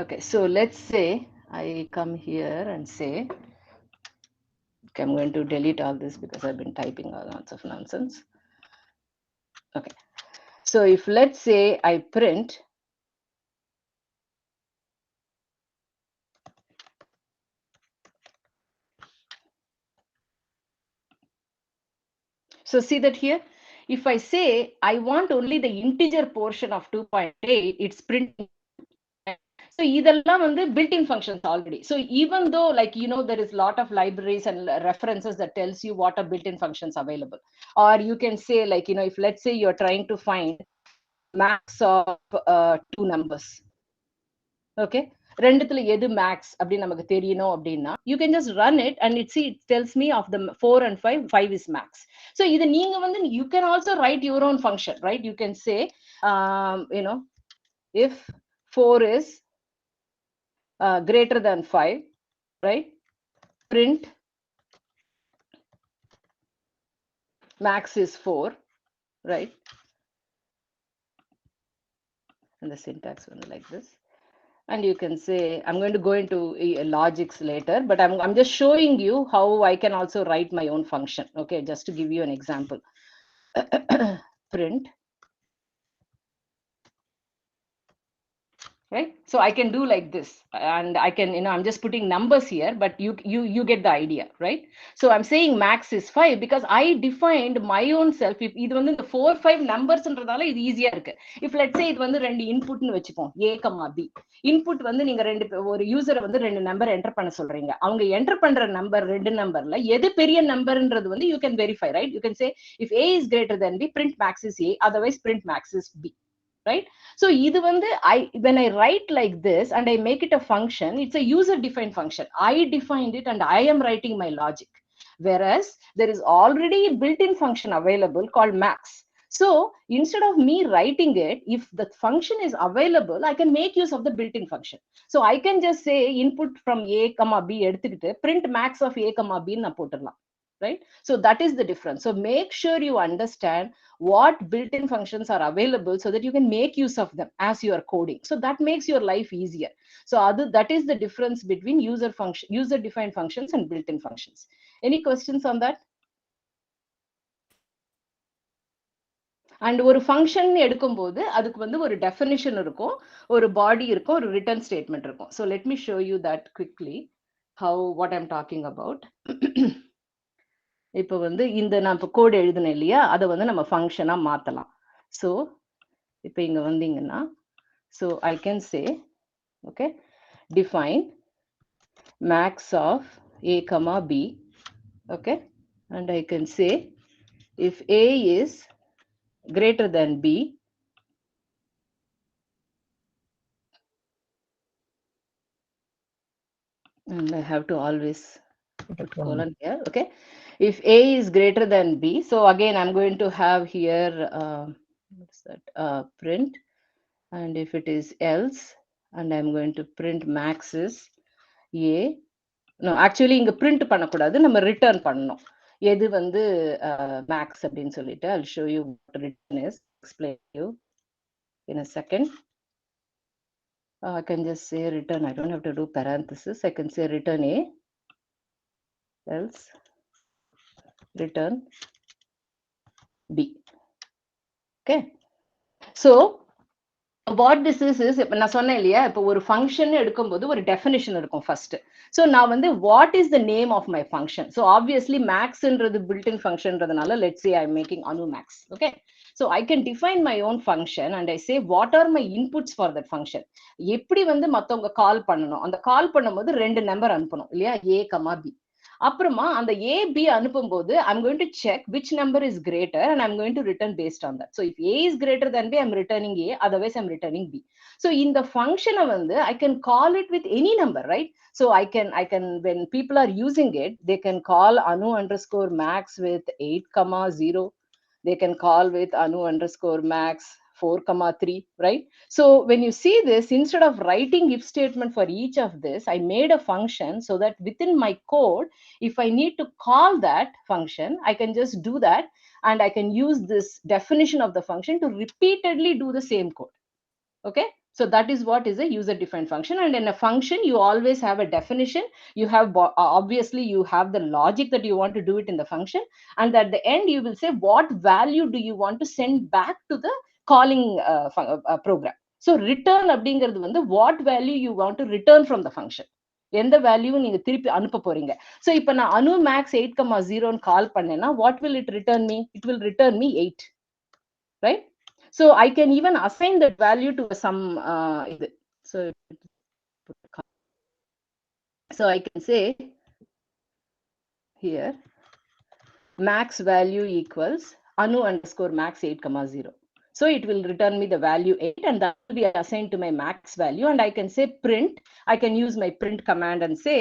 Speaker 3: Okay, so let's say I come here and say, okay, I'm going to delete all this because I've been typing all lots of nonsense. Okay, so if let's say I print so see that here, if I say I want only the integer portion of 2.8, it's printing. So இதெல்லாம் built-in functions already. So even though, like, there is a lot of libraries and references that tells you what are built-in functions available. Or you can say, like, if let's say you're trying to find max of two numbers. Okay, ரெண்டுத்துல எது max அப்படி நமக்கு தெரியணும் அப்படின்னா, you can just run it, and it tells me of the 4 and 5 is max. So இது நீங்க you can also write your own function, right? You can say, if 4 is greater than 5, right? Print max is 4, right? And the syntax like this. And you can say, I'm going to go into logics later, but I'm just showing you how I can also write my own function. Okay, just to give you an example. print, right? So I can do like this, and I can, I'm just putting numbers here, but you get the idea, right? So I'm saying max is 5 because I defined my own self. If இது வந்து இந்த 4 5 நம்பர்ஸ்ன்றதால இது ஈஸியா இருக்கு. If let's say இது வந்து ரெண்டு இன்புட்னு வெச்சுப்போம், a, b. Input வந்து நீங்க ஒரு யூசரை வந்து ரெண்டு நம்பர் என்டர் பண்ண சொல்றீங்க. அவங்க என்டர் பண்ற நம்பர் ரெண்டு நம்பர்ல எது பெரிய நம்பர்ன்றது வந்து you can verify, right? You can say if a is greater than b, print max is a, otherwise print max is b. Right? So இது வந்து when I write like this and I make it a function, it's a user defined function. I defined it and I am writing my logic. Whereas there is already a built-in function available called max. So instead of me writing it, if the function is available, I can make use of the built-in function. So I can just say input from a, b எடுத்துக்கிட்டு print max of a, b நான் போட்டுடலாம். Right? So that is the difference. So make sure you understand what built-in functions are available so that you can make use of them as you are coding. So that makes your life easier. So that is the difference between user-defined functions and built-in functions. Any questions on that? And ஒரு function எடுக்கும்போது அதுக்கு வந்து ஒரு definition இருக்கும், ஒரு பாடி இருக்கும், ஒரு return statement இருக்கும். So let me show you that quickly, what I'm talking about. இப்போ வந்து இந்த நான் இப்போ கோட் எழுதுனேன் இல்லையா, அதை வந்து நம்ம ஃபங்க்ஷனா மாத்தலாம். ஸோ இப்போ இங்க வந்தீங்கன்னா, so I can say okay define max of a, b, okay, and I can say if a is greater than b, and I have to always put colon here, okay. If a is greater than b, so again I'm going to have here what's that, print, and if it is else, and I'm going to print max is a. No, actually இங்க print பண்ணக்கூடாது, நம்ம return பண்ணணும். எது வந்து max அப்படின்னு சொல்லிட்டு I'll show you what return is, explain you in a second. I can just say return, I don't have to do parenthesis, I can say return a, else return b. Okay, so what this is இப்ப நான் சொன்னேன் இல்லையா, இப்போ ஒரு function எடுக்கும்போது ஒரு definition இருக்கும் first. So நான் வந்து what is the name of my function. So obviously மேக்ஸ்ன்றது பில்ட்-இன் ஃபங்க்ஷன்றதுனால let's say I am making a new max. Okay, so I can define my own function and I say what are my inputs for that function. எப்படி வந்து மற்றவங்க கால் பண்ணணும், அந்த கால் பண்ணும்போது ரெண்டு number அனுப்பணும் இல்லையா, a, b. அப்புறமா அந்த a, b அனுப்பும்போது I'm going to check which number is greater and I'm going to return based on that. So if a is greater than b, I'm returning a, otherwise I'm returning b. So in the function வந்து I can call it with any number, right? So I can when people are using it, they can call anu underscore max with 8, 0. They can call with anu underscore max 4, 3, right? So when you see this, instead of writing if statement for each of this, I made a function so that within my code, if I need to call that function, I can just do that, and I can use this definition of the function to repeatedly do the same code. Okay, so that is what is a user defined function. And in a function you always have a definition, you have obviously you have the logic that you want to do it in the function, and at the end you will say what value do you want to send back to the calling program. So return அப்படிங்கிறது வந்து what value you want to return from the function, எந்த value நீங்க திருப்பி அனுப்ப போறீங்க. So இப்போ நான் அனு maths 8, 0 கால் பண்ணேன்னா what will it return me? It will return me 8, right? So I can even assign that value to some so I can say here max value equals anu underscore max 8, 0. So it will return me the value 8, and that will be assigned to my max value. And I can say print, I can use my print command and say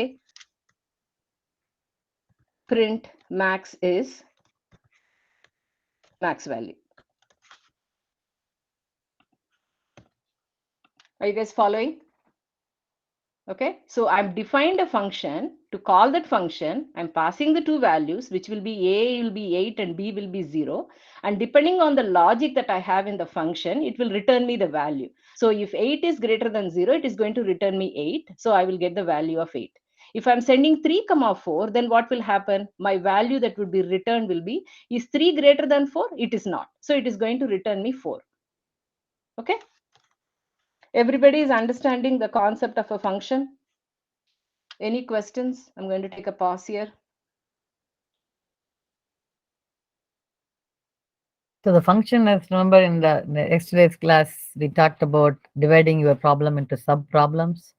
Speaker 3: print max is max value. Are you guys following? Okay, so I've defined a function. To call that function, I'm passing the two values, which will be a will be 8 and b will be 0. And depending on the logic that I have in the function, it will return me the value. So if 8 is greater than 0, it is going to return me 8. So I will get the value of 8. If I'm sending 3, 4, then what will happen? My value that would be returned will be, is 3 greater than 4? It is not. So it is going to return me 4. Okay. Everybody is understanding the concept of a function? Any questions? I'm going to take a pause here.
Speaker 4: So the function is, remember in the yesterday's class, we talked about dividing your problem into sub-problems.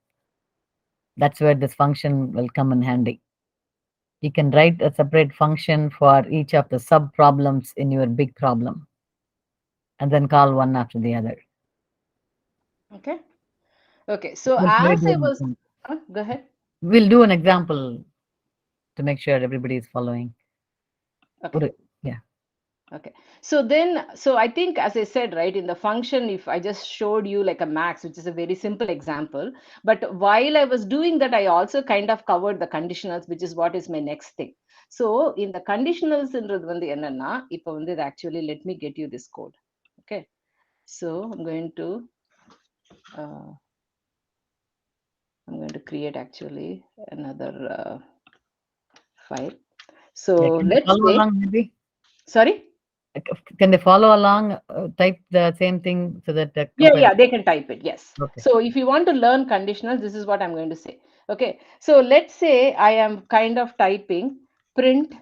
Speaker 4: That's where this function will come in handy. You can write a separate function for each of the sub-problems in your big problem, and then call one after the other.
Speaker 3: Okay. Okay. So
Speaker 4: We'll
Speaker 3: as
Speaker 4: do
Speaker 3: I
Speaker 4: an
Speaker 3: was,
Speaker 4: example.
Speaker 3: go ahead.
Speaker 4: We'll do an example to make sure everybody is following.
Speaker 3: Okay.
Speaker 4: Yeah.
Speaker 3: Okay. So then, so I think, as I said, right, in the function, if I just showed you like a max, which is a very simple example, but while I was doing that, I also kind of covered the conditionals, which is what is my next thing. So in the conditionals, actually, let me get you this code. Okay. So I'm going to create actually another file. So let's
Speaker 4: follow
Speaker 3: say,
Speaker 4: along, maybe.
Speaker 3: Sorry.
Speaker 4: Can they follow along? Type the same thing so that
Speaker 3: Yeah, they can type it. Yes.
Speaker 4: Okay.
Speaker 3: So if you want to learn conditionals, this is what I'm going to say. Okay. So let's say I am kind of typing print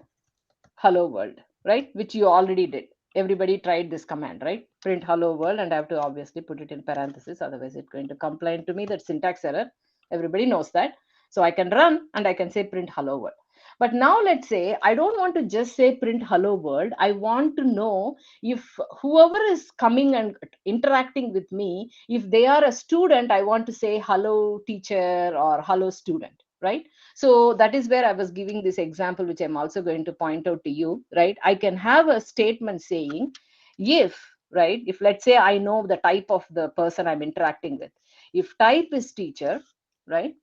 Speaker 3: hello world, right? Which you already did. Everybody tried this command, right? Print hello world, and I have to obviously put it in parentheses. Otherwise, it's going to complain to me that syntax error. Everybody knows that. So I can run and I can say print hello world. But now let's say I don't want to just say print hello world. I want to know if whoever is coming and interacting with me, if they are a student, I want to say hello teacher or hello student, right? So that is where I was giving this example, which I'm also going to point out to you, right? I can have a statement saying, if, right, if let's say I know the type of the person I'm interacting with, if type is teacher, right,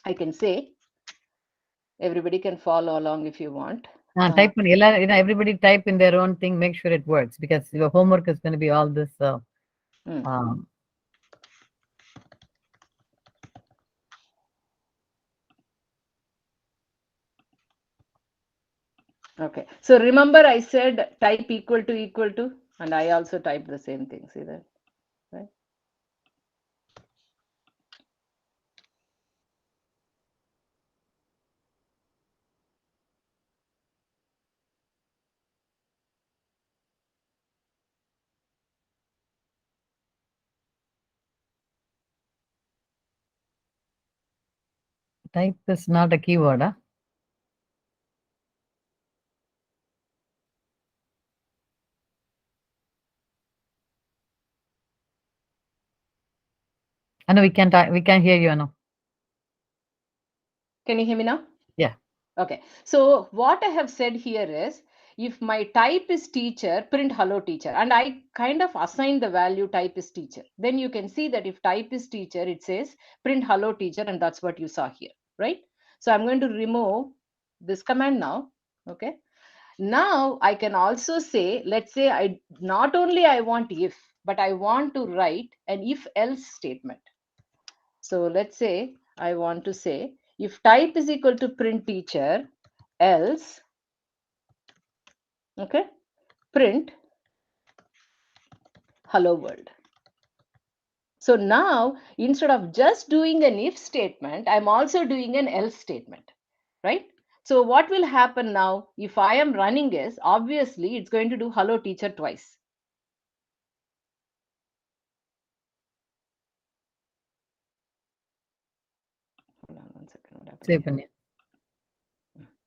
Speaker 3: I can say, everybody can follow along if you want.
Speaker 4: Type in, everybody type in their own thing, make sure it works, because your homework is going to be all this.
Speaker 3: Okay, so remember I said type equal to, and I also typed the same thing. See that, right?
Speaker 4: Type is not a keyword, huh? I know we can't hear you, Anu.
Speaker 3: Can you hear me now?
Speaker 4: Yeah.
Speaker 3: Okay, so what I have said here is, if my type is teacher, print hello teacher, and I kind of assign the value type is teacher, then you can see that if type is teacher, it says print hello teacher, and that's what you saw here, right? So I'm going to remove this command now. Okay, now I can also say, let's say I not only I want if, but I want to write an if else statement. So let's say I want to say, if type is equal to print teacher, else, okay, print hello world. So now, instead of just doing an if statement, I'm also doing an else statement, right? So what will happen now, if I am running is, obviously it's going to do hello teacher twice. Hold on 1 second. What happened here?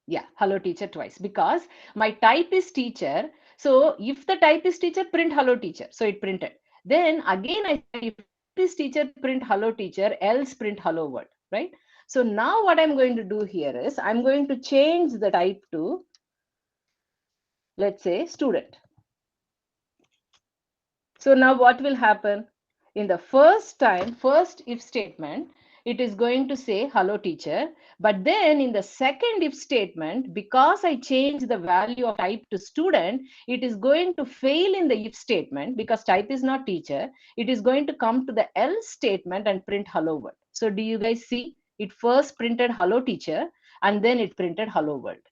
Speaker 3: Yeah, hello teacher twice, because my type is teacher. So if the type is teacher, print hello teacher. So it printed. Then again, I say if is teacher, print hello teacher, else print hello world, right? So now what I'm going to do here is, I'm going to change the type to, let's say, student. So now what will happen? In the first if statement, it is going to say hello teacher. But then in the second if statement, because I changed the value of type to student, it is going to fail in the if statement because type is not teacher. It is going to come to the else statement and print hello world. So do you guys see? it first printed hello teacher and then it printed hello world.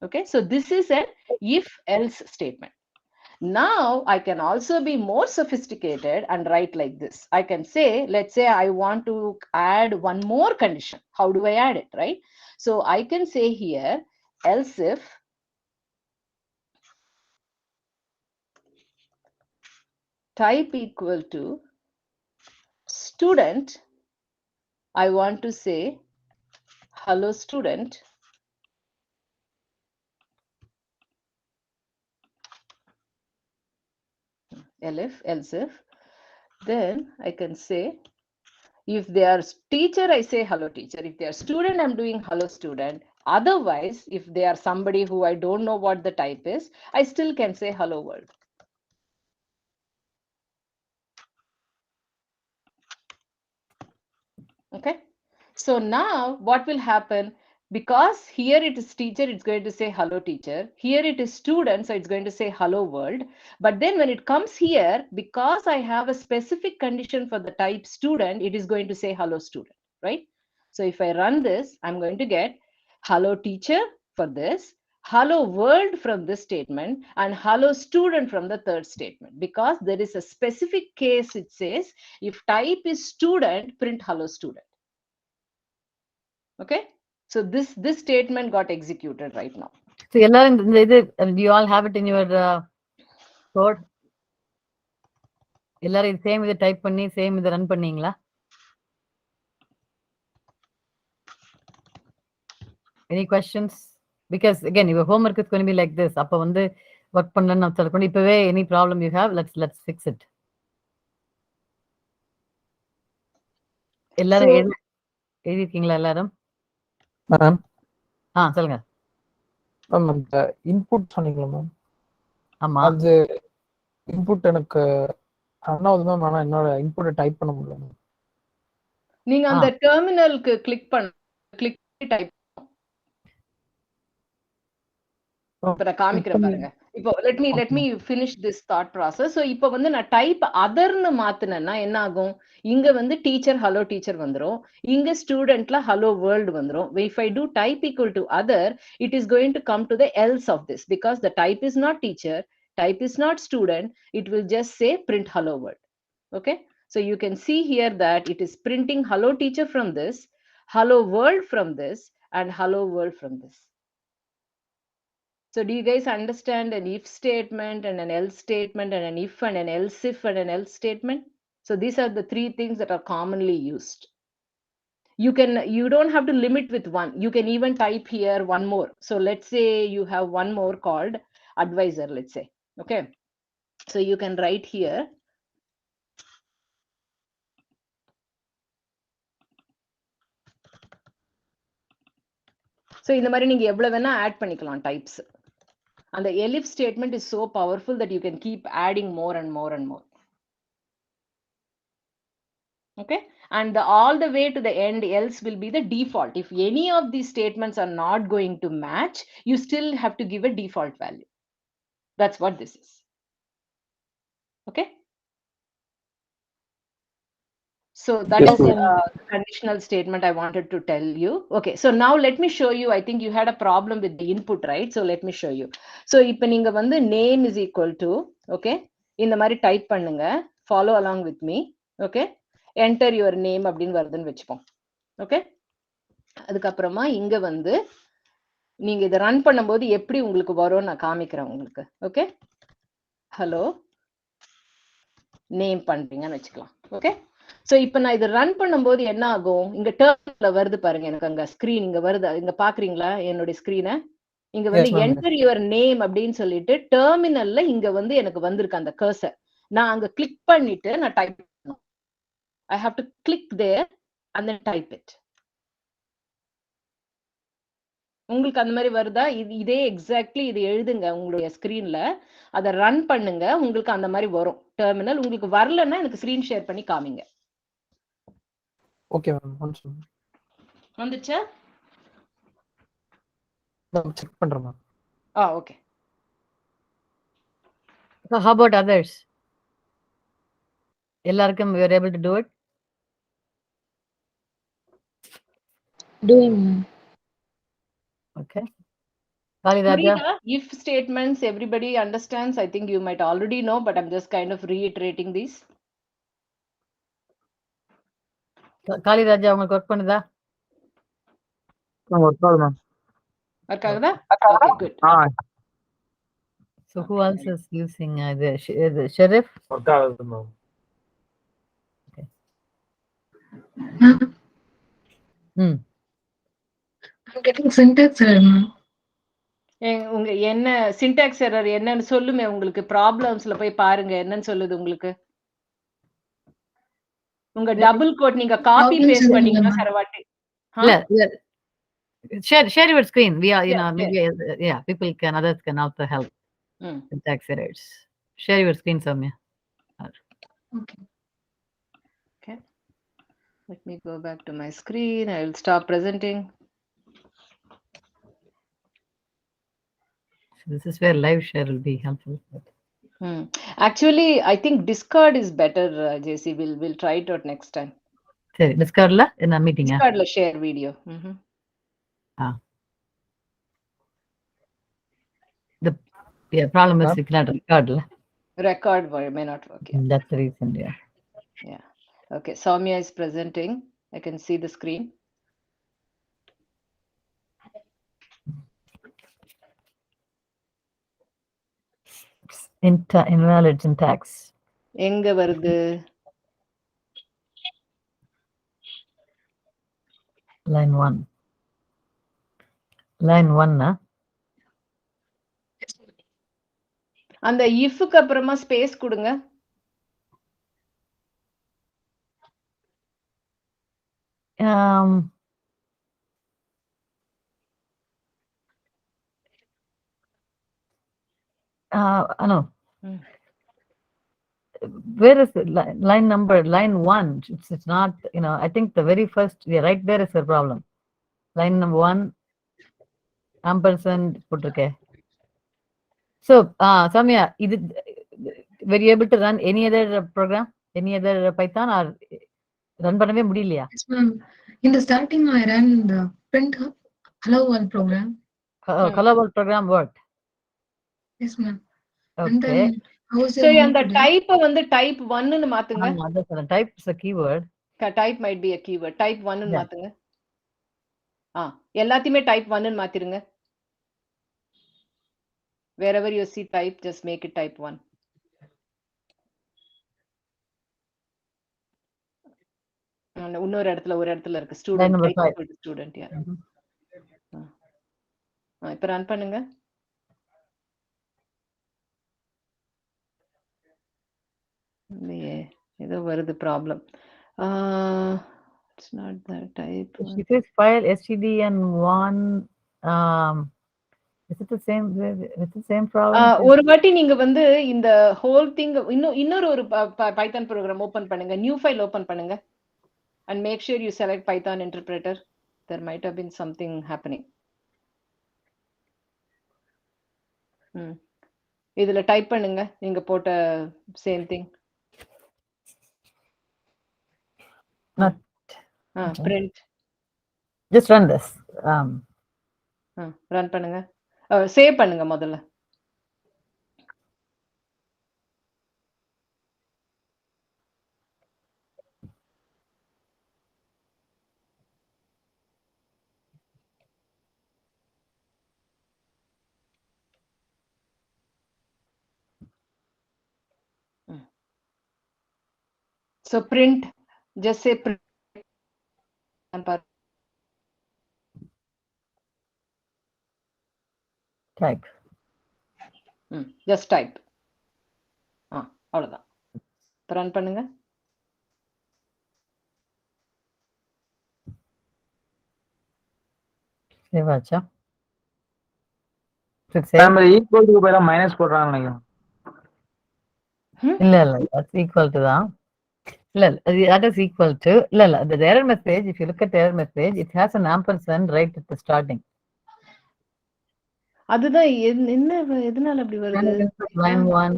Speaker 3: Okay, so this is an if else statement. Now I can also be more sophisticated and write like this. I can say, let's say I want to add one more condition. How do I add it, right? So I can say here, else if type equal to student, I want to say hello student, else if, then I can say if they are teacher, I say hello teacher. If they are student, I'm doing hello student. Otherwise, if they are somebody who I don't know what the type is, I still can say hello world. Okay, so now what will happen? Because here it is teacher, it's going to say hello teacher. Here it is student, so it's going to say hello world. But then when it comes here, because I have a specific condition for the type student, it is going to say hello student, right? So if I run this, I'm going to get hello teacher for this, hello world from this statement, and hello student from the third statement. Because there is a specific case, it says, if type is student, print hello student. Okay, so this statement got executed right now.
Speaker 4: So you all have it in your code. எல்லாரும் same இதை type பண்ணி same இதை run பண்ணீங்களா? Any questions? Because again, your homework is going to be like this. அப்ப வந்து work பண்ணலன்னு சொல்லணும். இப்பவே any problem you have, let's fix it. எல்லாரும் எழுதிருக்கீங்களா எல்லாரும்?
Speaker 6: மேம்
Speaker 4: சொல்லுங்க.
Speaker 6: மேம் அந்த இன்புட் சொன்னீங்களா மேம்?
Speaker 4: ஆமா.
Speaker 6: அது இன்புட் எனக்கு அண்ணாவது மேம், ஆனா என்னோட இன்புட்டை டைப் பண்ண முடியல மேம்.
Speaker 3: நீங்க அந்த டெர்மினலுக்கு கிளிக் டைப் இப்ப நான் காமிக்கிறேன் பாருங்க. இப்போ let me finish this thought process. So இப்போ வந்து நான் டைப் அதர்னு மாத்துனேன்னா என்ன ஆகும்? இங்க வந்து டீச்சர் ஹலோ டீச்சர் வந்துரும், இங்க ஸ்டூடெண்ட்ல ஹலோ வேர்ல்ட் வந்துரும். If I do type equal to other, it is going to come to the else of this, because the type is not teacher, type is not student, it will just say print hello world. Okay, so you can see here that it is printing hello teacher from this, hello world from this, and hello world from this. So do you guys understand an if statement and an else statement and an if and an else if and an else statement? So these are the three things that are commonly used. You don't have to limit with one. You can even type here one more. So let's say you have one more called advisor, let's say. Okay, so you can write here so இந்த மாதிரி நீங்க எவ்வளவு வேணா add பண்ணிக்கலாம் types. And the elif statement is so powerful that you can keep adding more and more and more. Okay, and all the way to the end, else will be the default. If any of these statements are not going to match, you still have to give a default value. That's what this is. Okay, so that is the conditional statement I wanted to tell you. Okay, so now let me show you. I think you had a problem with the input, right? So let me show you. So இப்போ நீங்க வந்து name is equal to, okay, இந்த மாதிரி type பண்ணுங்க, follow along with me. Okay, enter your name அப்படின்னு வருதுன்னு வெச்சுப்போம். Okay, அதுக்கப்புறமா இங்க வந்து நீங்க இதை ரன் பண்ணும்போது எப்படி உங்களுக்கு வரும் நான் காமிக்கிறேன் உங்களுக்கு. ஓகே, ஹலோ நேம் பண்றீங்கன்னு வச்சுக்கலாம். ஓகே, சோ இப்போ நான் இதை ரன் பண்ணும்போது என்ன ஆகும்? இங்க டெர்மினல்ல வருது பாருங்க, எனக்கு அங்க ஸ்கிரீன் இங்க வருது, இங்க பாக்குறீங்களா என்னுடைய ஸ்கிரீனை? இங்க வந்து என்டர் யுவர் நேம் அப்படின்னு சொல்லிட்டு டெர்மினல்ல இங்க வந்து எனக்கு வந்திருக்கு அந்த கர்சர். நான் அங்க கிளிக் பண்ணிட்டு நான் டைப் பண்ணணும். I have to click there and then type it. உங்களுக்கு அந்த மாதிரி வருதா? இதே எக்ஸாக்ட்லி இது எழுதுங்க உங்களுடைய ஸ்கிரீன்ல, அதை ரன் பண்ணுங்க, உங்களுக்கு அந்த மாதிரி வரும் டெர்மினல். உங்களுக்கு வரலன்னா எனக்கு ஸ்கிரீன் ஷேர் பண்ணி காமிங்க.
Speaker 6: ஓகே மேம்,
Speaker 3: வந்துச்சா?
Speaker 6: நான் செக் பண்றேன் ma'am.
Speaker 3: Okay.
Speaker 4: So how about others? எல்லாருக்கும் we are able to do it?
Speaker 5: Doing, ma'am.
Speaker 4: Okay. Kali Raja.
Speaker 3: Purida, if statements everybody understands, I think you might already know, but I'm just kind of reiterating these.
Speaker 4: Kali Raja உங்களுக்கு work பண்ணுதா?
Speaker 6: Work ஆகுது ma'am.
Speaker 3: Work ஆகுதா? Okay, good.
Speaker 4: So who else is using the Sharif?
Speaker 6: Work ஆகுது ma'am.
Speaker 4: Hmm.
Speaker 7: I'm getting syntax error, ma'am.
Speaker 3: உங்க என்ன syntax error என்னன்னு சொல்லுமே, உங்களுக்கு ப்ராப்ளம்ஸ்ல போய் பாருங்க என்னன்னு சொல்லுது உங்களுக்கு. உங்க டபுள் கோட் நீங்க காப்பி
Speaker 7: Problems
Speaker 3: பேஸ்ட்
Speaker 7: இல்ல,
Speaker 3: பண்ணீங்கன்னா
Speaker 7: ma'am.
Speaker 3: சரவாட்டி.
Speaker 4: Yeah. Share your screen. We are,
Speaker 3: Yeah,
Speaker 4: maybe, yeah, people can, others can also help. Syntax errors. Share your screen, Soumya.
Speaker 7: Okay.
Speaker 3: Okay. Let me go back to my screen. I will stop presenting.
Speaker 4: So this is where live share will be helpful.
Speaker 3: Actually, I think Discord is better, JC. We'll try it out next time.
Speaker 4: சரி, Discordல என்ன meeting?
Speaker 3: Discordல share video.
Speaker 4: The problem is you cannot record.
Speaker 3: Record may not work. Yeah.
Speaker 4: That's the reason.
Speaker 3: Yeah. Okay. Soumya is presenting. I can see the screen.
Speaker 4: Invalid syntax.
Speaker 3: எங்க வருது?
Speaker 4: Line 1. Line 1.
Speaker 3: அந்த ifக்கு அப்புறமா space கொடுங்க.
Speaker 4: No. Where is the line number? Line 1. It's not, I think the very first, right there is a problem. Line number 1, ampersand போட்டிருக்கே. So, Soumya, were you able to run any other program? Any other Python or run பண்ணவே முடியலையா?
Speaker 7: Yes, ma'am. In the starting, I ran the print hello world program.
Speaker 4: Hello world program worked.
Speaker 7: Yes, ma'am.
Speaker 4: Okay.
Speaker 7: And then, how was
Speaker 3: So, அந்த type வந்து type 1 ன்னு மாத்துங்க.
Speaker 4: Type is a keyword.
Speaker 3: Type might be a keyword. Type 1 ன்னு மாத்துங்க. எல்லாத்தையுமே type 1 ன்னு மாத்திருங்க. Wherever you see type, just make it type 1. இன்னொரு இடத்துல இருக்கு ஸ்டூடண்ட் type student. Yeah. இப்ப ரன் பண்ணுங்க. ஏதோ வருது problem. It's not that type.
Speaker 4: It is file stdn1. Is it the same? It's the same problem.
Speaker 3: ஒரு வாட்டி நீங்க வந்து இந்த whole thing இன்னொரு ஒரு பைத்தான் ப்ரோக்ராம் ஓபன் பண்ணுங்க. நியூ ஃபைல் ஓபன் பண்ணுங்க. And make sure you select Python interpreter. There might have been something happening. இதுல டைப் பண்ணுங்க நீங்க போட்ட same thing. Print.
Speaker 4: Just run this.
Speaker 3: Run பண்ணுங்க. சேவ் பண்ணுங்க முதல்ல. So print, just say print.
Speaker 4: Type.
Speaker 3: Just type. அவ்வளவுதான். Run பண்ணுங்க.
Speaker 4: Save ஆச்சா?
Speaker 6: ஈக்குவல் டு பதிலா மைனஸ் போடுறாங்க நினைக்கிறேன்.
Speaker 4: இல்ல that's equal to தான். இல்ல that is equal to. இல்ல the error message, if you look at the error message, it has an ampersand right at the starting.
Speaker 3: அதுதான் என்ன எதனால அப்படி வருது?
Speaker 4: Line 1.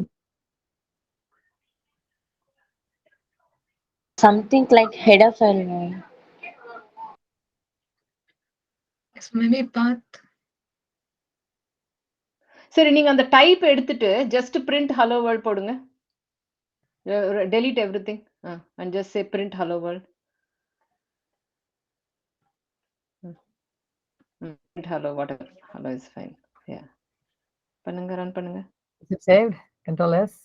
Speaker 5: Something like header file.
Speaker 7: Yes, maybe path.
Speaker 3: சரி, நீங்க அந்த டைப் எடுத்துட்டு just print hello world போடுங்க. Delete everything and just say print hello world. Print hello, whatever. Hello is fine. Yeah. பண்ணுங்க, run பண்ணுங்க.
Speaker 4: Is it saved? Control S.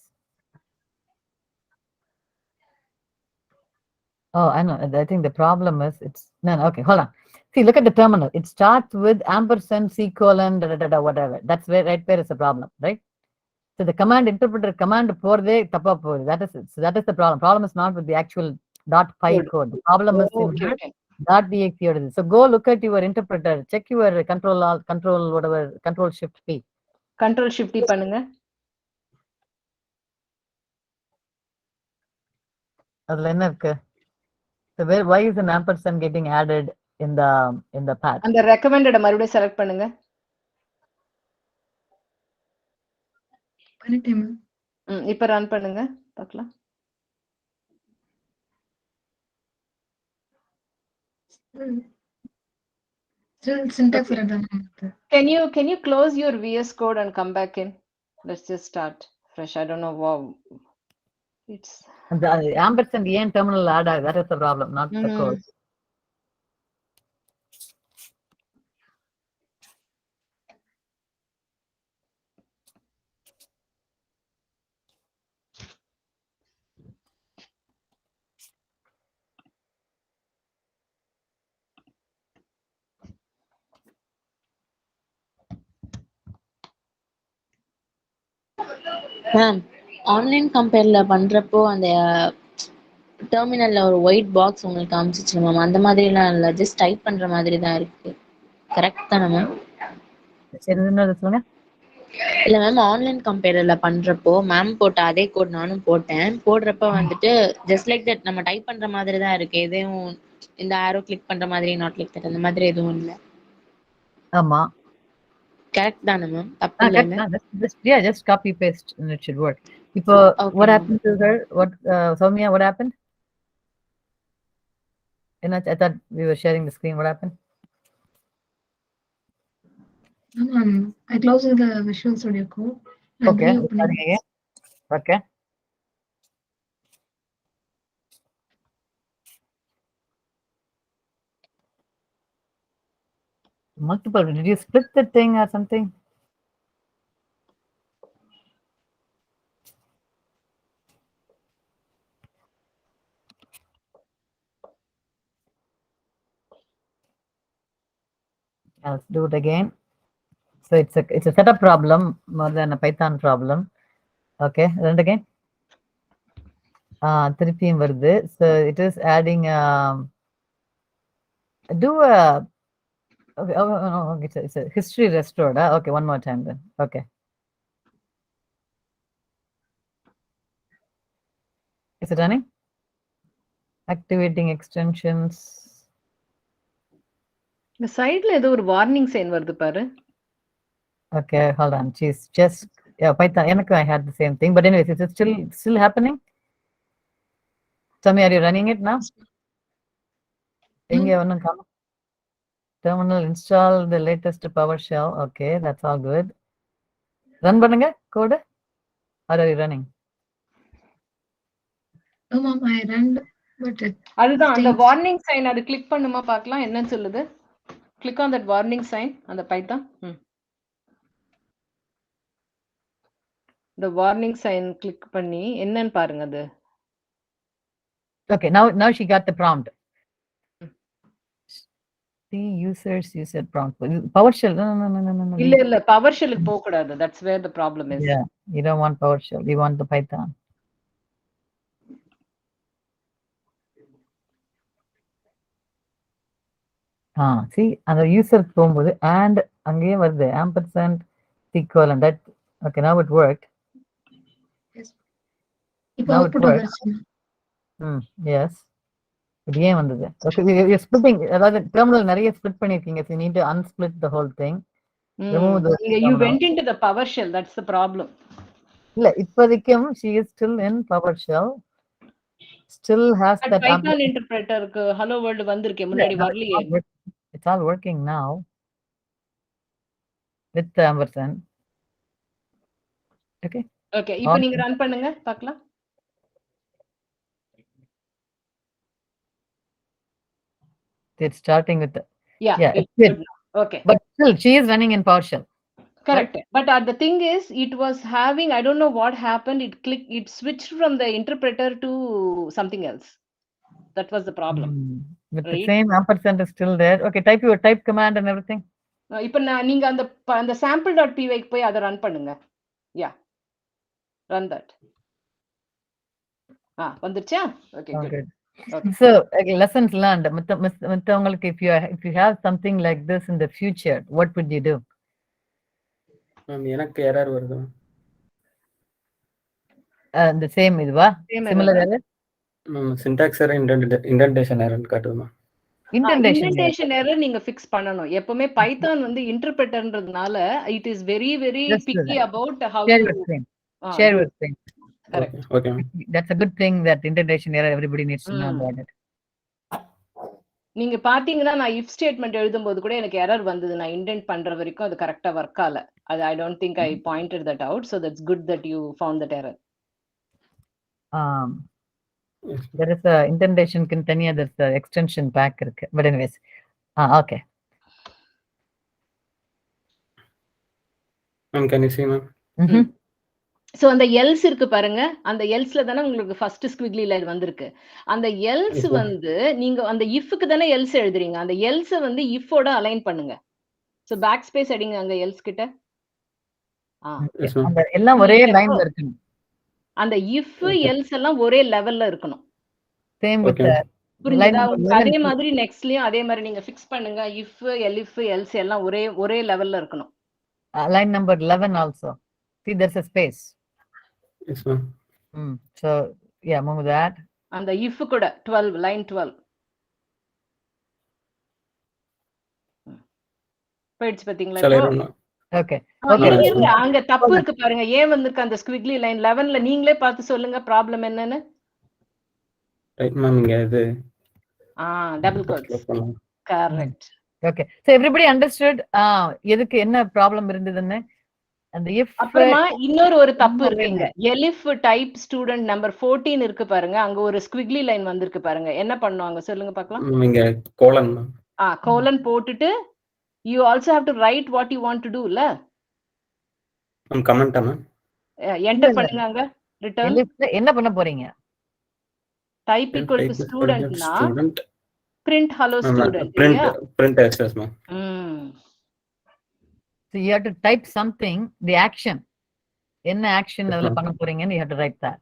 Speaker 4: Oh, I know. I think the problem is it's no. Okay, hold on. See, look at the terminal. It starts with ampersand, C:, whatever. That's where right where is the problem, right? So the command interpreter command porde tappa pode. That is it. So that is the problem. Problem is not with the actual .py code. The problem is in
Speaker 3: Okay.
Speaker 4: .dx. So go look at your interpreter. Check your control shift P.
Speaker 3: Control shift பண்ணுங்க.
Speaker 4: அதுல என்ன இருக்கு? So why is an ampersand getting added in the path?
Speaker 3: அந்த recommended மறுபடியும் select பண்ணுங்க.
Speaker 7: பண்ணிட்டேன்.
Speaker 3: இப்ப run பண்ணுங்க பார்க்கலாம்.
Speaker 7: Still syntax error தான்.
Speaker 3: Can you close your VS Code and come back in? Let's just start fresh. I don't know wow. It's
Speaker 4: The ampersand ஏன் terminal add ஆகுது? That is the problem, not the code.
Speaker 5: Ma'am online கம்பேர்ல பண்றப்போ அந்த டெர்மினல்ல ஒரு white box உங்களுக்கு காமிச்சிச்சு ma'am. அந்த மாதிரிலாம் இல்லை, ஜஸ்ட் டைப் பண்ற மாதிரி தான் இருக்கு. கரெக்ட் தானே மேம்?
Speaker 4: சொல்லுங்க.
Speaker 5: இல்ல மேம், ஆன்லைன் கம்பேரர்ல பண்றப்போ மேம் போட்ட அதே கோட் நானும் போட்டேன். போடுறப்ப வந்துட்டு ஜஸ்ட் லைக் தட் நம்ம டைப் பண்ற மாதிரி தான் இருக்கு. எதையும் இந்த ஆரோ கிளிக் பண்ற மாதிரி நாட் லைக் தட் அந்த மாதிரி எதுவும் இல்லை.
Speaker 4: ஆமா,
Speaker 5: கரெக்ட் தானே மேம்? தப்பு இல்லை.
Speaker 4: just copy paste and it should work. இப்போ what happened to her? What Soumya, what happened? I thought we were sharing the screen. What happened?
Speaker 7: I closed the Visual Studio Code.
Speaker 4: Okay. Okay. Multiple. Did you split the thing or something? Let's do it again. So it's a setup problem more than a Python problem. Okay, run it again. திருப்பியும் வருது. So it is adding do a okay, okay, it's a history restored. Okay, one more time then. Okay. Is it running? Activating extensions.
Speaker 3: இந்த சைடுல ஏதோ ஒரு warning sign வருது பாரு.
Speaker 4: Okay, hold on. She's just Python. I had the same thing, but anyways, is it still happening? Sammy, are you running it now? Terminal install the latest PowerShell. Okay, that's all good. Run பண்ணுங்க code. Or are you running?
Speaker 7: No, mom, I ran, but
Speaker 3: அதுதான் அந்த warning sign அது click பண்ணுமா பார்க்கலாம் என்னன்னு சொல்லுது. Click on that warning sign on the Python. The warning sign click பண்ணி என்னன்னு பாருங்க அது.
Speaker 4: Okay, now she got the prompt. See users user prompt. PowerShell. No.
Speaker 3: இல்ல PowerShell போக கூடாது. That's where the problem is.
Speaker 4: Yeah, you don't want PowerShell. You want the Python. See, அந்த user போகும்போது and அங்கேயே வருது ampersand equal and that. Okay, now it worked. Now it worked. Yes. இது ஏன் வந்தது? Okay, you're splitting. அதாவது terminal நிறைய split பண்ணிருக்கீங்க. So you need to unsplit the whole thing. Remove the
Speaker 3: you went into the PowerShell. That's the problem.
Speaker 4: இல்ல இப்போதைக்கும் she is still in PowerShell. Still has that
Speaker 3: Python interpreter hello world வந்திருக்கே முன்னாடி வரலையே.
Speaker 4: It's all working now. with the ampersand. Okay.
Speaker 3: Okay, இப்போ நீங்க run பண்ணுங்க பார்க்கலாம்.
Speaker 4: It's starting with the,
Speaker 3: Yeah,
Speaker 4: yeah,
Speaker 3: it's
Speaker 4: it's good.
Speaker 3: good now. Okay,
Speaker 4: But still, she is running in PowerShell.
Speaker 3: correct. But the thing is, it was having, I don't know what happened. It switched from the interpreter to something else. That was the problem.
Speaker 4: But the
Speaker 3: Right.
Speaker 4: same ampersand is still there. Okay, type your type command and everything.
Speaker 3: இப்போ நீங்க அந்த sample.py க்கு போய் அதை run பண்ணுங்க. Yeah, run that. வந்துருச்சா? Okay,
Speaker 4: Oh,
Speaker 3: good.
Speaker 4: good.
Speaker 3: Okay.
Speaker 4: So lessons learned. மத்தவங்களுக்கு if you have something like this in the future, what would you do?
Speaker 1: Ma'am எனக்கு எரர் வருது.
Speaker 4: The same இதுவா?
Speaker 3: Same
Speaker 4: Similar
Speaker 3: error.
Speaker 1: Ma'am syntax error, indentation error காட்டுதுமா.
Speaker 3: Indentation error நீங்க fix பண்ணணும். எப்பவுமே Python வந்து இன்டர்பிரட்டர்ன்றதுனால it is very very
Speaker 4: Just do
Speaker 3: picky
Speaker 4: that.
Speaker 3: About how
Speaker 4: Share
Speaker 3: to
Speaker 4: your screen. Share your screen.
Speaker 3: correct.
Speaker 1: Okay ma'am.
Speaker 4: That's a good thing, that indentation error everybody needs to know about it.
Speaker 3: நீங்க பாத்தீங்கன்னா நான் if statement எழுதும்போது கூட எனக்கு error வந்தது. நான் indent பண்ற வரைக்கும் அது கரெக்ட்டா வர்க் ஆகல. அது I don't think I pointed that out, so that's good that you found that error.
Speaker 4: There is a indentation continue, there's a extension pack இருக்கு. But anyways, okay.
Speaker 1: Ma'am can you see ma'am?
Speaker 3: So அந்த else இருக்கு பாருங்க, அந்த எல்ஸ்ல தானே உங்களுக்கு first ஸ்குவிக்லி line வந்திருக்கு. அந்த else வந்து நீங்க அந்த இஃப்க்கு தானே எல்ஸ் எழுதுறீங்க. அந்த எல்ஸ வந்து இஃபோட அலைன் பண்ணுங்க. சோ பேக் ஸ்பேஸ் அடிங்க அங்க எல்ஸ் கிட்ட.
Speaker 1: Yes ma'am.
Speaker 4: அந்த எல்லாம் ஒரே லைன்ல இருக்கணும்.
Speaker 3: அந்த இஃப் எல்ஸ் எல்லாம் ஒரே லெவல்ல இருக்கணும்.
Speaker 4: Same with
Speaker 1: Okay.
Speaker 4: the
Speaker 3: புரியுதா? உங்களுக்கு அதே மாதிரி நெக்ஸ்ட்லயும் அதே மாதிரி நீங்க ஃபிக்ஸ் பண்ணுங்க. இஃப் எல்இஃப் எல்ஸ் எல்லாம் ஒரே லெவல்ல இருக்கணும்.
Speaker 4: line number 11 also. See, there's a space.
Speaker 1: Yes ma'am.
Speaker 4: So yeah, move that.
Speaker 3: அந்த இஃப் கூட 12 லைன் 12 போயிடுச்சு பாத்தீங்களா?
Speaker 1: சொல்லிரணும்.
Speaker 4: Okay.
Speaker 3: இருங்க, அங்க தப்பு இருக்கு பாருங்க. ஏன் வந்திருக்கு அந்த ஸ்குவிக்லி லைன் 11ல? நீங்களே பார்த்து சொல்லுங்க ப்ராப்ளம் என்னன்னு.
Speaker 1: Right ma'am. இங்க இது
Speaker 3: double quotes. Correct.
Speaker 4: Okay. So everybody understood எதுக்கு என்ன ப்ராப்ளம் இருந்ததுன்னு. அந்த if
Speaker 3: அப்புறமா இன்னொரு ஒரு தப்பு இருக்குங்க. எலிஃப் டைப் ஸ்டூடண்ட் நம்பர் 14 இருக்கு பாருங்க. அங்க ஒரு ஸ்குவிக்லி லைன் வந்திருக்கு பாருங்க. என்ன பண்ணுவாங்க சொல்லுங்க பார்க்கலாம்.
Speaker 1: இங்க கோலன் மேம்.
Speaker 3: கோலன் போட்டுட்டு you also have to write what you want to do இல்ல.
Speaker 1: Ma'am comment ma'am.
Speaker 3: என்டர் பண்ணுங்க அங்க. ரிட்டர்ன்
Speaker 4: என்ன பண்ண போறீங்க?
Speaker 3: type equal to student na print hello student.
Speaker 1: print yes ma'am.
Speaker 4: So you have to type something, the action. என்ன action அதுல பண்ண போறீங்கன்னு you have to write that.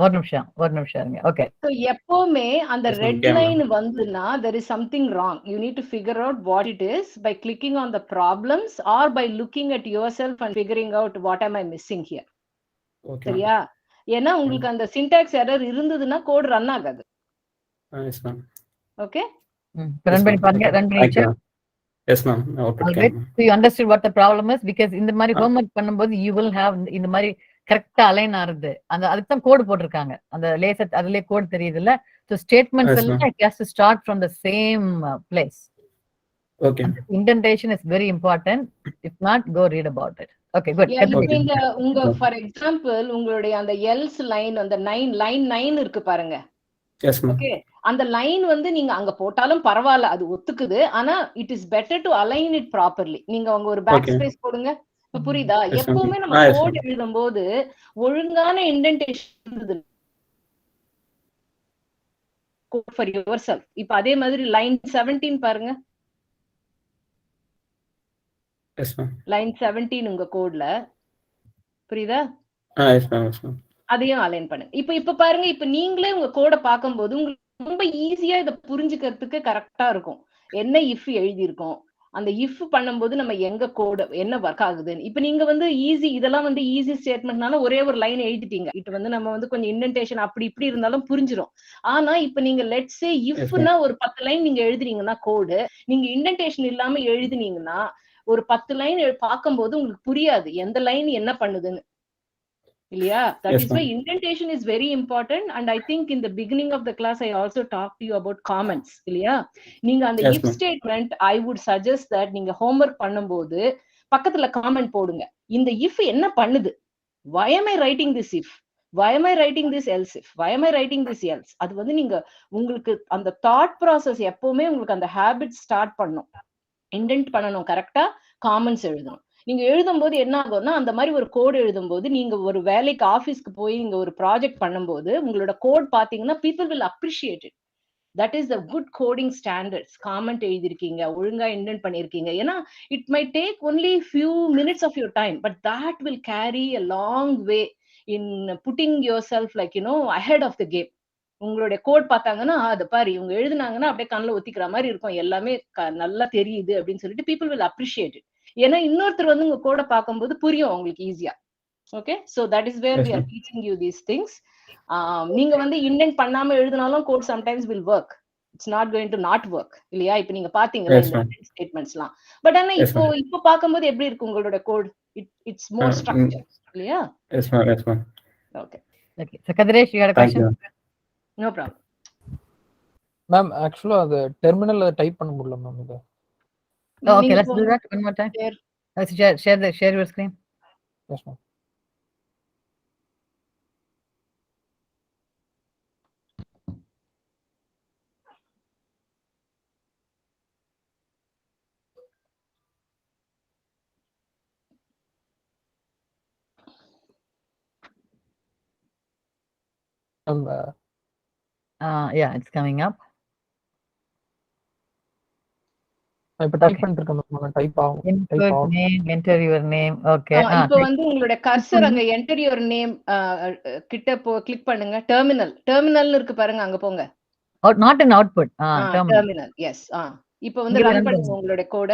Speaker 4: ஒரு நிமிஷம் இருங்க. Okay.
Speaker 3: So எப்பவுமே அந்த red line வந்துனா there is something wrong. You need to figure out what it is by clicking on the problems or by looking at yourself and figuring out what am I missing here. சரியா? ஏன்னா உங்களுக்கு அந்த syntax error இருந்ததுன்னா code run ஆகாது.
Speaker 1: Yes ma'am.
Speaker 3: Okay,
Speaker 4: run பண்ணி பாருங்க. Run பண்ணிச்சா?
Speaker 1: Yes ma'am. Okay.
Speaker 4: So you understood what the problem is, because இந்த மாதிரி ஹோம்வொர்க் பண்ணும்போது you will have இந்த மாதிரி கரெக்ட்டா அலைன் ஆறது. அந்த அதுக்கு தான் கோட் போட்டுருக்காங்க. அந்த லேசர் அதுலயே கோட் தெரியுதுல்ல. So statements எல்லாம் it has to start from the same place.
Speaker 1: Okay.
Speaker 4: Indentation is very important. If not, go read about it. Okay, good.
Speaker 3: நீங்க உங்க ஃபார் எக்ஸாம்பிள் உங்களுடைய அந்த எல்ஸ் லைன் அந்த 9 இருக்கு பாருங்க.
Speaker 1: Yes ma'am.
Speaker 3: ஓகே, அந்த லைன் வந்து நீங்க அங்க போட்டாலும் பரவாயில்ல, அது ஒத்துக்குது. ஆனா it is better to align it properly. நீங்க அங்க ஒரு பேக் ஸ்பேஸ் போடுங்க. புரியுதா? எப்பவுமே நம்ம கோட் எழுதும்போது ஒழுங்கான இண்டென்டேஷன் கோட் ஃபார் யுவர்செல்ஃப். இப்போ அதே மாதிரி லைன் 17 பாருங்க.
Speaker 1: Yes ma'am.
Speaker 3: லைன் 17 உங்க கோட்ல புரியுதா?
Speaker 1: Yes ma'am. Yes ma'am.
Speaker 3: அதையும் அலைன் பண்ணுங்க. இப்ப பாருங்க, இப்ப நீங்களே உங்க கோட பாக்கும்போது உங்களுக்கு ரொம்ப ஈஸியா இத புரிஞ்சுக்கிறதுக்கு கரெக்டா இருக்கும். என்ன இஃப் எழுதி இருக்கோம், அந்த இஃப் பண்ணும்போது நம்ம எங்க கோடு என்ன ஒர்க் ஆகுதுன்னு. இப்ப நீங்க வந்து ஈஸி, இதெல்லாம் வந்து ஈஸி ஸ்டேட்மெண்ட்னால ஒரே ஒரு லைன் எழுதிட்டீங்க. இது வந்து நம்ம வந்து கொஞ்சம் இண்டென்டேஷன் அப்படி இப்படி இருந்தாலும் புரிஞ்சிடும். ஆனா இப்ப நீங்க லெட்ஸ் சே இஃப்னா ஒரு 10 லைன் நீங்க எழுதுறீங்கன்னா கோடு, நீங்க இண்டென்டேஷன் இல்லாம எழுதினீங்கன்னா ஒரு 10 லைன் பார்க்கும்போது உங்களுக்கு புரியாது எந்த லைன் என்ன பண்ணுதுன்னு. Yeah, that
Speaker 1: Yes,
Speaker 3: is why
Speaker 1: ma'am.
Speaker 3: indentation is very important. And I think in the beginning of the class, I also talked to you about comments. Yeah, நீங்க அந்த
Speaker 1: Yes,
Speaker 3: if
Speaker 1: ma'am.
Speaker 3: statement, I would suggest that நீங்க homework பண்ணும்போது பக்கத்துல comment போடுங்க. இந்த if என்ன பண்ணுது? Why am I writing this if? Why am I writing this else if? Why am I writing this else? அது வந்து நீங்க உங்களுக்கு அந்த thought process எப்பவுமே உங்களுக்கு அந்த habit ஸ்டார்ட் பண்ணும். இண்டென்ட் பண்ணணும், கரெக்டா காமெண்ட்ஸ் எழுதணும். நீங்க எழுதும்போது என்ன ஆகும்னா, அந்த மாதிரி ஒரு கோட் எழுதும்போது நீங்க ஒரு வேலைக்கு ஆபீஸ்க்கு போய் நீங்க ஒரு ப்ராஜெக்ட் பண்ணும்போது உங்களோட கோட் பாத்தீங்கன்னா people will appreciate it. That is the good coding standards. Comment எழுதிருக்கீங்க, ஒழுங்கா இண்டென்ட் பண்ணிருக்கீங்க. ஏன்னா it might take only few minutes of your time, but that will carry a long way in putting yourself like ahead of the game. உங்களுடைய code பார்த்தாங்கன்னா அது பாரு இவங்க எழுதுனாங்கன்னா அப்படியே கண்ணில் ஒத்திக்கிற மாதிரி இருக்கும், எல்லாமே நல்லா தெரியுது அப்படின்னு சொல்லிட்டு people will appreciate it. ஏன்னா இன்னொருத்தர் வந்து உங்க கோடை பார்க்கும்போது புரியும் உங்களுக்கு ஈஸியா. Okay, so that is where
Speaker 1: Yes,
Speaker 3: we are
Speaker 1: ma'am.
Speaker 3: teaching you these things. நீங்க வந்து இண்டென்ட் பண்ணாம எழுதினாலும் code sometimes will work. It's not going to not work. இல்லையா? இப்ப நீங்க பாத்தீங்களா
Speaker 1: Yes,
Speaker 3: இந்த
Speaker 1: ma'am.
Speaker 3: ஸ்டேட்மெண்ட்ஸ்லாம். பட் ஆனா
Speaker 1: Yes, ma'am.
Speaker 3: இப்போ பார்க்கும்போது எப்படி இருக்கு உங்களோட கோட்? It's more structured. இல்லையா?
Speaker 1: Yes, ma'am. Yes, ma'am.
Speaker 3: Okay,
Speaker 4: Okay. So Kadiresh, you had a
Speaker 1: Thank
Speaker 4: question?
Speaker 1: you.
Speaker 3: no problem.
Speaker 6: Ma'am ஆக்சுவலா அது டெர்மினல்ல டைப் பண்ண முடியல மேம் இது.
Speaker 4: Oh, okay,
Speaker 3: நீங்க
Speaker 4: let's do that one more time.
Speaker 3: share.
Speaker 4: Let's share your screen.
Speaker 6: Yes ma'am.
Speaker 4: Yeah, it's coming up.
Speaker 6: நான் இப்ப type
Speaker 4: Okay.
Speaker 6: பண்ணிட்டு இருக்கேன் மேம். டைப் ஆகும்.
Speaker 4: Input name, enter your name. Okay.
Speaker 3: இப்போ வந்து உங்களோட கர்சர் அங்க enter your name கிட்ட கிளிக் பண்ணுங்க. டெர்மினல் இருக்கு பாருங்க, அங்க போங்க.
Speaker 4: Not an output. Terminal.
Speaker 3: Terminal, yes. இப்போ வந்து
Speaker 4: இங்க
Speaker 3: ரன்
Speaker 4: run
Speaker 3: பண்ணுங்க
Speaker 4: பண்ணுங்க.
Speaker 3: உங்களோட கோட.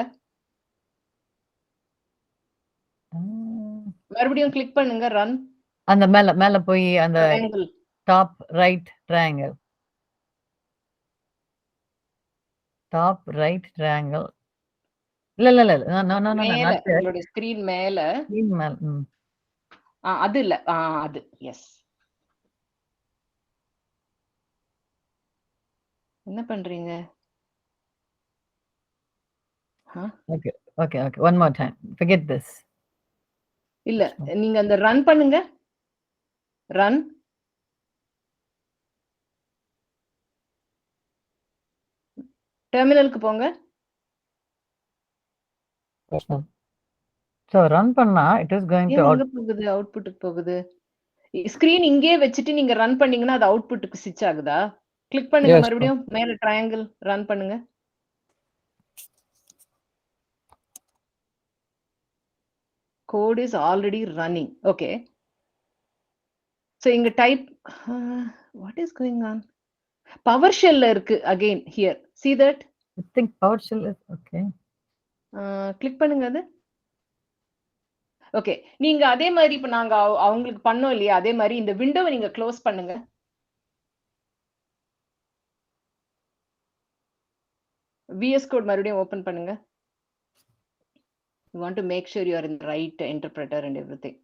Speaker 3: மறுபடியும் கிளிக் பண்ணுங்க, ரன்.
Speaker 4: அந்த மேல போய் அந்த
Speaker 3: triangle.
Speaker 4: top right triangle. Top right triangle. இல்ல no
Speaker 3: மேல
Speaker 4: not there.
Speaker 3: உங்களோட ஸ்கிரீன் மேல.
Speaker 4: Screen மேல.
Speaker 3: அது இல்ல, அது எஸ். என்ன பண்றீங்க?
Speaker 4: Okay. One more time. Forget this.
Speaker 3: இல்ல, நீங்க அந்த ரன் பண்ணுங்க. ரன். டெர்மினலுக்கு போங்க.
Speaker 6: Yes ma'am.
Speaker 4: So run பண்ணா it is going to
Speaker 3: எங்க போகுது? அவுட்புட்டுக்கு போகுது. ஸ்கிரீன் இங்கே வச்சுட்டு நீங்க ரன் பண்ணீங்கன்னா அது அவுட்புட்டுக்கு ஸ்விட்ச் ஆகுதா? கிளிக் பண்ணுங்க
Speaker 6: Yes,
Speaker 3: மறுபடியும் மேல ட்ரையாங்கிள், ரன் பண்ணுங்க. Code is already running. Okay. So இங்க type, what is going on? PowerShell இருக்கு again here. See that?
Speaker 4: I think PowerShell is okay.
Speaker 3: Click பண்ணுங்க அது. ஓகே, நீங்க அதே மாதிரி இப்ப நாங்க அவங்களுக்கு பண்ணோம் இல்லையா, அதே மாதிரி இந்த விண்டோவை நீங்க க்ளோஸ் பண்ணுங்க. VS Code மறுபடியும் ஓபன் பண்ணுங்க. You want to make sure you are in the right interpreter and everything.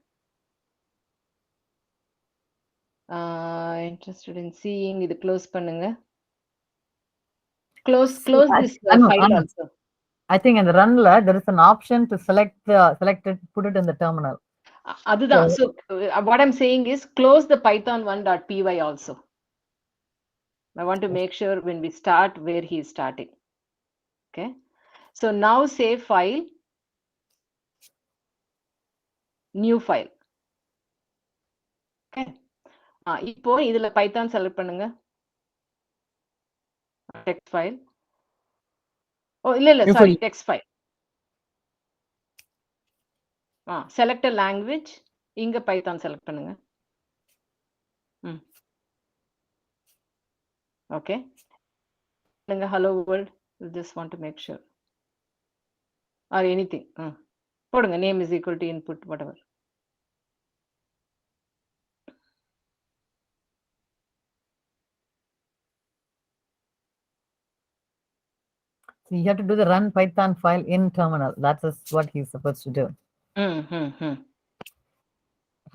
Speaker 3: Interested in seeing, இது க்ளோஸ் பண்ணுங்க. Close this file also.
Speaker 4: I think in the runல there is an option to select it, put it in the terminal.
Speaker 3: அதுதான். So what I'm saying is close the python1.py also. I want to make sure when we start where he is starting. Okay. So now save file, new file. Okay. இப்போ இதுல Python select பண்ணுங்க. text file. இல்ல sorry, text file. select a language. இங்க Python select பண்ணுங்க. Okay. Hello world. You just want to make sure. Or anything. போடுங்க, name is equal to input, whatever.
Speaker 4: So you have to do the run Python file in terminal. That is what he's supposed to do.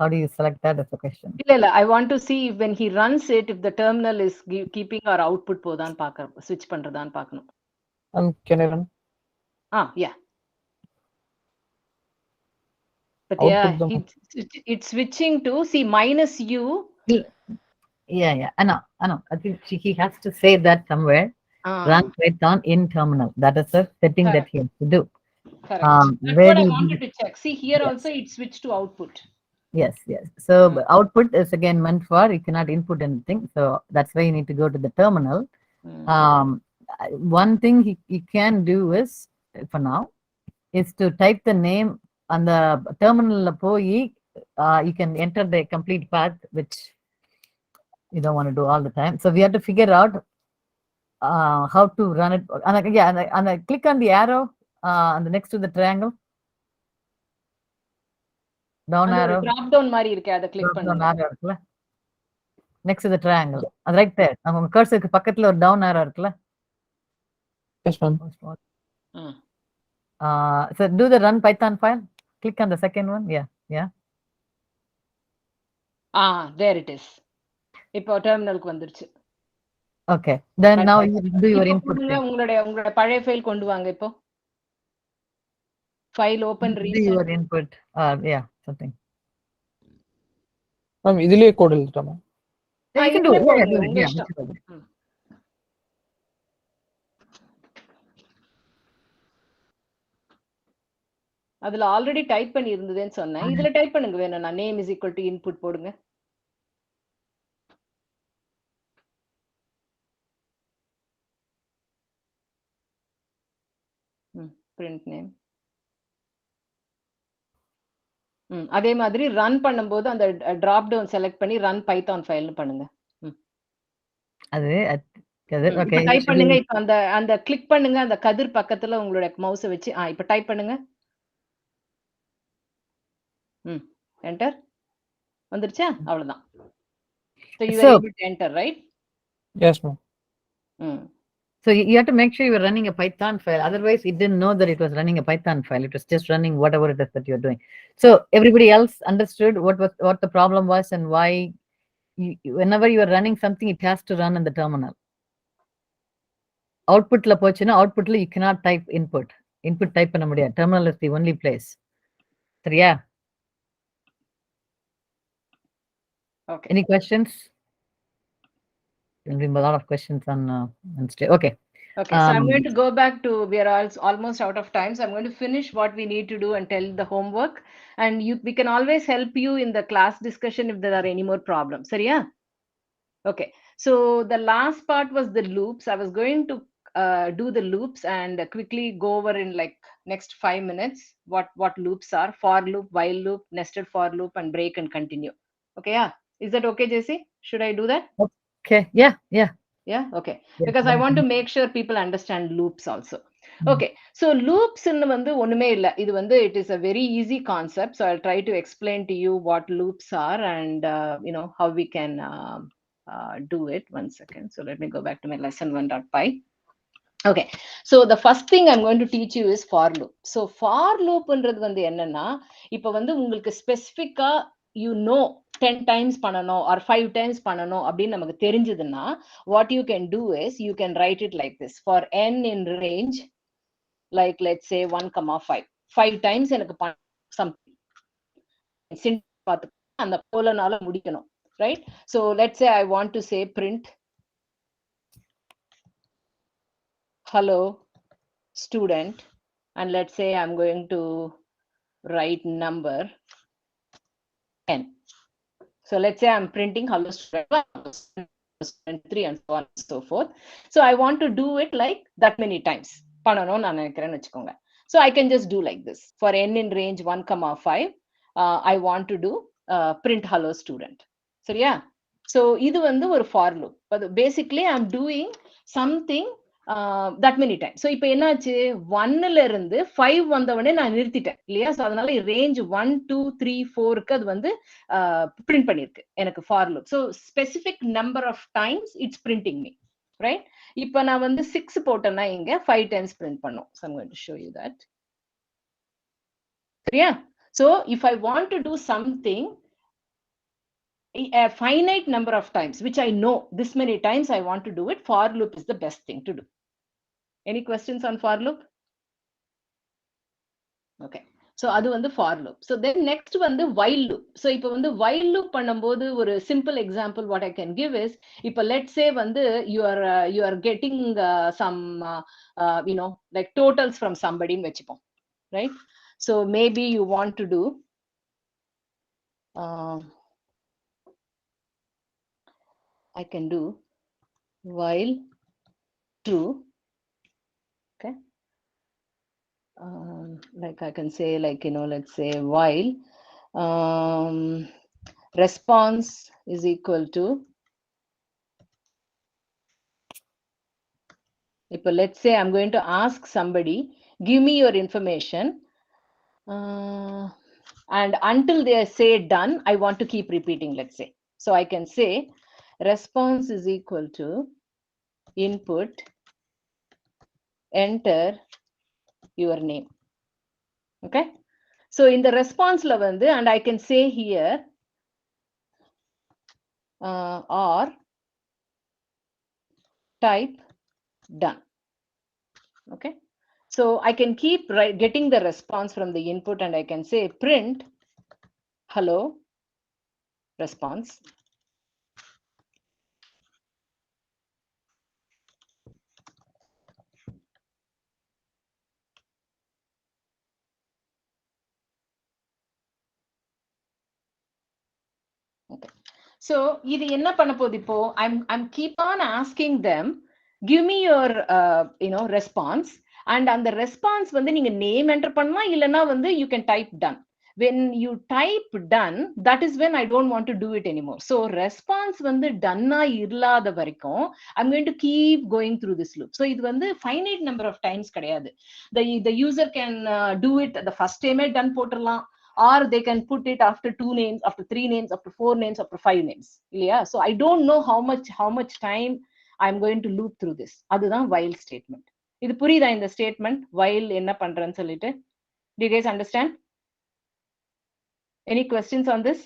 Speaker 4: how do you select that as a question?
Speaker 3: I want to see if when he runs it, if the terminal is keeping our output போதான் பார்க்கணும், switch பண்றதான் பார்க்கணும்.
Speaker 6: Can I run?
Speaker 3: Yeah. But
Speaker 6: Output
Speaker 3: it's switching to see -u.
Speaker 4: Yeah. I know. I think he has to say that somewhere. Run Python in terminal. That is the setting that he has to do.
Speaker 3: Correct. That's what I wanted to check. See here also it switched to output.
Speaker 4: Yes. So output is again meant for you cannot input anything. So that's why you need to go to the terminal. One thing he can do is for now is to type the name on the terminal. You can enter the complete path, which you don't want to do all the time. So we have to figure out how to run it. And I click on the arrow on the next to the triangle. Down arrow.
Speaker 3: Drop down மாதிரி இருக்கு, அத click பண்ணுங்க.
Speaker 4: Next to the triangle. Right there. நம்ம கர்சருக்கு பக்கத்துல ஒரு down arrow இருக்குல?
Speaker 6: Yes, ma'am.
Speaker 4: So do the run Python file. Click on the second one. Yeah.
Speaker 3: There it is. இப்போ டெர்மினலுக்கு வந்துருச்சு.
Speaker 4: Okay. Then now you do your input.
Speaker 3: உங்களுடைய பழைய file கொண்டு வாங்க இப்போ. File open reset.
Speaker 4: Do your input. Yeah, something.
Speaker 6: Ma'am, இதிலே code எழுதலாமா?
Speaker 4: You can do it. Yeah.
Speaker 3: அதுல ஆல்ரெடி டைப் பண்ணி இருந்ததுன்னு சொன்னேன். இதுல டைப் பண்ணுங்க வேணும்னா name is equal to input போடுங்க. print name. அதே மாதிரி ரன் பண்ணும்போது அந்த drop down select பண்ணி run python file பண்ணுங்க.
Speaker 4: அது ஓகே
Speaker 3: டைப் பண்ணுங்க. இப்போ அந்த கிளிக் பண்ணுங்க, அந்த கதிர் பக்கத்துல உங்களோட மவுஸை வச்சு இப்போ டைப் பண்ணுங்க. என்டர் வந்துருச்சா? அவ்வளவுதான். So you were able to enter, right?
Speaker 6: Yes, ma'am.
Speaker 4: So you have to make sure you are running a Python file. Otherwise, it didn't know that it was running a Python file. It was just running whatever it is that you're doing. So everybody else understood what the problem was and why whenever you are running something, it has to run in the terminal. Output la pochina, output la you cannot type input. Input type panna mudiyadhu. Terminal is the only place. சரியா? Okay. Any questions? There'll be a lot of questions on stage. Okay.
Speaker 3: So I'm going to go back to, we are almost out of time. So I'm going to finish what we need to do and tell the homework. And we can always help you in the class discussion if there are any more problems. சரியா? Okay. So the last part was the loops. I was going to do the loops and quickly go over in like next 5 minutes what loops are: for loop, while loop, nested for loop, and break and continue. Okay, yeah. Is that okay, JC? Should I do that?
Speaker 4: Okay. Yeah.
Speaker 3: Okay. Because I want to make sure people understand loops also. Okay. So loops வந்து ஒண்ணுமே இல்ல. இது வந்து it is a very easy concept. So I'll try to explain to you what loops are and how we can do it. One second. So let me go back to my lesson1.py. Okay. So the first thing I'm going to teach you is for loop. So for loop ன்றது வந்து என்னன்னா, இப்போ வந்து உங்களுக்கு ஸ்பெசிஃபிக்கா 10 times பண்ணணும் or 5 times பண்ணணும் அப்படின்னு நமக்கு தெரிஞ்சதுன்னா, what you can do is you can write it like this: for n in range, like let's say 1,5. 5 times எனக்கு something அந்த போலனால முடிக்கணும், right? So let's say I want to say print hello student, and let's say I'm going to write number 10. So let's say I'm printing hello student 3 and so on and so forth. So I want to do it like that many times. பண்ணனும் நான் நினைக்கிறேன்னு வெச்சுக்கோங்க. So I can just do like this: for n in range 1,5, I want to do print hello student. சரியா? So இது வந்து ஒரு for loop. But basically I'm doing something that many times. So இப்போ என்னாச்சு, 1ல இருந்து 5 வந்தவனே நான் நிறுத்திட்டேன் இல்லையா? So அதனால ரேஞ்ச் 1 2 3 4க்கு அது வந்து பிரிண்ட் பண்ணிருக்கு எனக்கு for loop. So specific number of times it's printing me, right? இப்போ நான் வந்து 6 போட்டேன்னா இங்க 5 times print பண்ணும். So I'm going to show you that. சரியா? So if I want to do something a finite number of times, which I know this many times I want to do it, for loop is the best thing to do. Any questions on for loop? Okay. So அது வந்து for loop. So then next வந்து while loop. So இப்போ வந்து while loop பண்ணும்போது ஒரு simple example what I can give is, இப்போ let's say வந்து you are getting some you know, like totals from somebody ன்னு வெச்சுப்போம், right? So maybe you want to do I can do while true. Okay. Like I can say, like, you know, let's say while response is equal to, if let's say I'm going to ask somebody, give me your information, and until they say done, I want to keep repeating, let's say. So I can say response is equal to input, enter your name. Okay. So in the response level, and I can say here or type done. Okay. So I can keep getting the response from the input, and I can say print hello response. Okay. So இது என்ன பண்ண போகுது இப்போ, I'm keep on asking them, give me your you know, response, and அந்த response வந்து நீங்க name enter பண்ணலாம், இல்லனா வந்து you can type done. When you type done, that is when I don't want to do it anymore. So response வந்து done இல்லாத வரைக்கும் I'm going to keep going through this loop. So இது வந்து finite number of times கிடையாது. The user can do it the first time done போட்டுறலாம், or they can put it after 2 names, after 3 names, after 4 names, after 5 names. Yeah. So I don't know how much time I'm going to loop through this. அதுதான் while statement. இது புரியுதா இந்த statement while என்ன பண்றேன்னு சொல்லிட்டு? Do you guys understand? Any questions on this?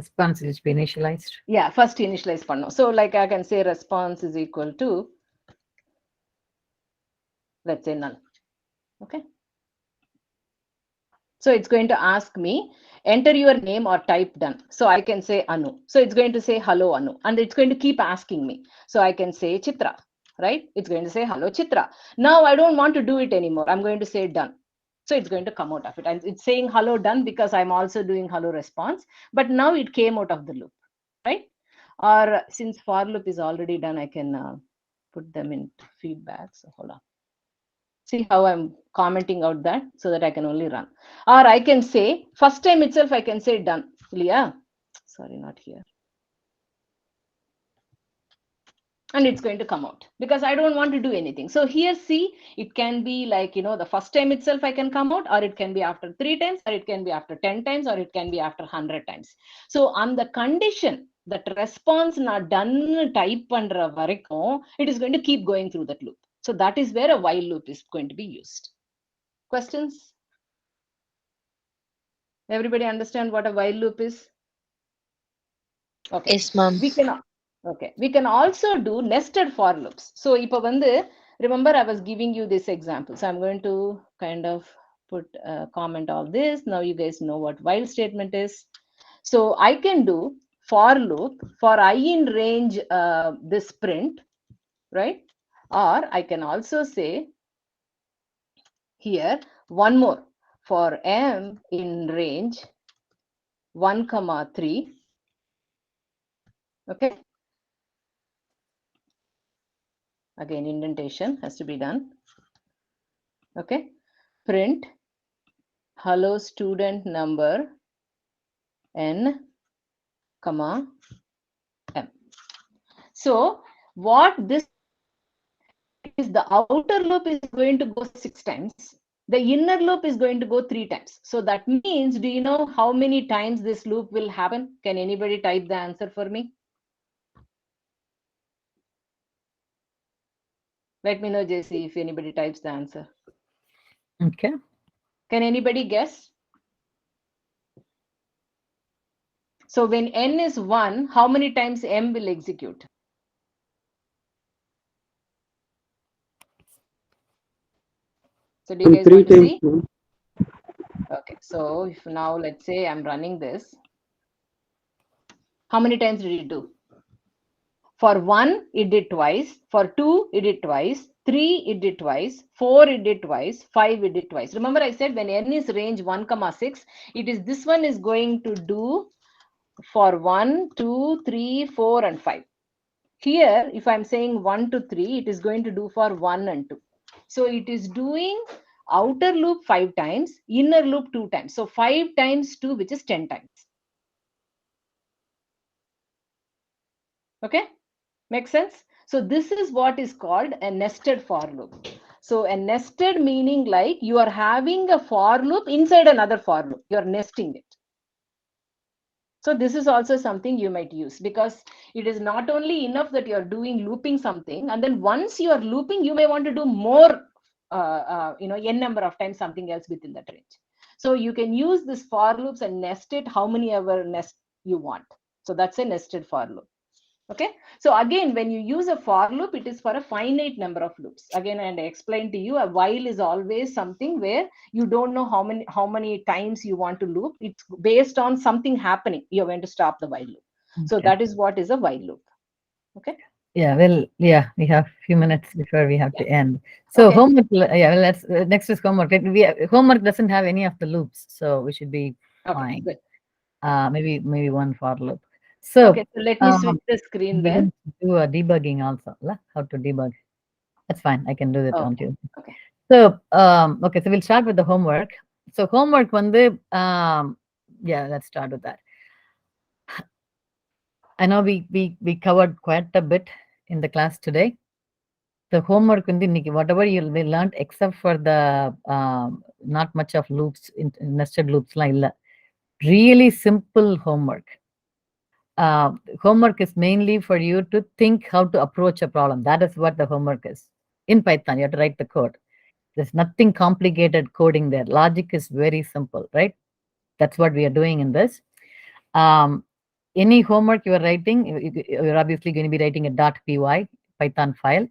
Speaker 4: Response is initialized.
Speaker 3: Yeah, first initialize பண்ணோம். So like I can say response is equal to, let's say null. Okay. So it's going to ask me, enter your name or type done. So I can say Anu. So it's going to say hello Anu, and it's going to keep asking me. So I can say Chitra, right? It's going to say hello Chitra. Now I don't want to do it anymore. I'm going to say done. So it's going to come out of it. And it's saying hello done because I'm also doing hello response. But now it came out of the loop, right? Or since for loop is already done, I can put them in feedback. So hold on. See how I'm commenting out that so that I can only run. Or I can say, first time itself, I can say done. Yeah. Sorry, not here. And it's going to come out because I don't want to do anything. So here, see, it can be like, you know, the first time itself I can come out, or it can be after 3 times, or it can be after 10 times, or it can be after 100 times. So on the condition that response not done type pandra varaikum, it is going to keep going through that loop. So that is where a while loop is going to be used. Questions? Everybody understand what a while loop is? Okay.
Speaker 5: Yes, ma'am.
Speaker 3: We can also do nested for loops. So ipo vandu, remember I was giving you this example. So I'm going to kind of put comment all this. Now you guys know what while statement is. So I can do for loop for I in range this print, right? Or I can also say here one more for m in range 1, 3. Okay. Again, indentation has to be done. Okay. Print hello student number n, comma m. So what this is, the outer loop is going to go 6 times. The inner loop is going to go 3 times. So that means, do you know how many times this loop will happen? Can anybody type the answer for me? Let me know, JC, if anybody types the answer.
Speaker 4: Okay.
Speaker 3: Can anybody guess? So when n is 1, how many times m will execute? So do you guys
Speaker 2: 3
Speaker 3: want to
Speaker 2: times.
Speaker 3: see?
Speaker 2: No?
Speaker 3: Okay, so if now let's say I'm running this, how many times did it do? For 1, it did twice. For 2, it did twice. 3, it did twice. 4, it did twice. 5, it did twice. Remember I said when n is range 1, 6, it is this one is going to do for 1, 2, 3, 4, and 5. Here, if I'm saying 1 to 3, it is going to do for 1 and 2. So it is doing outer loop 5 times, inner loop 2 times. So 5 times 2, which is 10 times. Okay, makes sense? So this is what is called a nested for loop. So a nested meaning like you are having a for loop inside another for loop. You are nesting it. So this is also something you might use because it is not only enough that you are doing looping something, and then once you are looping, you may want to do more, n number of times something else within that range. So you can use this for loops and nest it how many ever nest you want. So that's a nested for loop. Okay, so again, when you use a for loop, it is for a finite number of loops. Again, and I explained to you, a while is always something where you don't know how many times you want to loop. It's based on something happening. You're going to stop the while loop. So
Speaker 4: Okay.
Speaker 3: that is what is a while loop. Okay.
Speaker 4: Yeah, well, yeah, we have a few minutes before we have to end. So
Speaker 3: Okay.
Speaker 4: homework, yeah, well, let's next is homework. Homework doesn't have any of the loops, so we should be
Speaker 3: Okay,
Speaker 4: fine.
Speaker 3: good.
Speaker 4: Maybe one for loop. So
Speaker 3: Okay, so let me switch the screen
Speaker 4: we
Speaker 3: then.
Speaker 4: can do a debugging also. How to debug? That's fine. I can do that on Tuesday.
Speaker 3: Okay.
Speaker 4: So okay, so we'll start with the homework. So homework yeah, let's start with that. I know we covered quite a bit in the class today. The homework whatever you learned except for the not much of loops, nested loops really simple homework. Homework is mainly for you to think how to approach a problem. That is what the homework is. In Python, you have to write the code. There's nothing complicated coding there. Logic is very simple, right? That's what we are doing in this. Any homework you are writing, you're obviously going to be writing a .py Python file.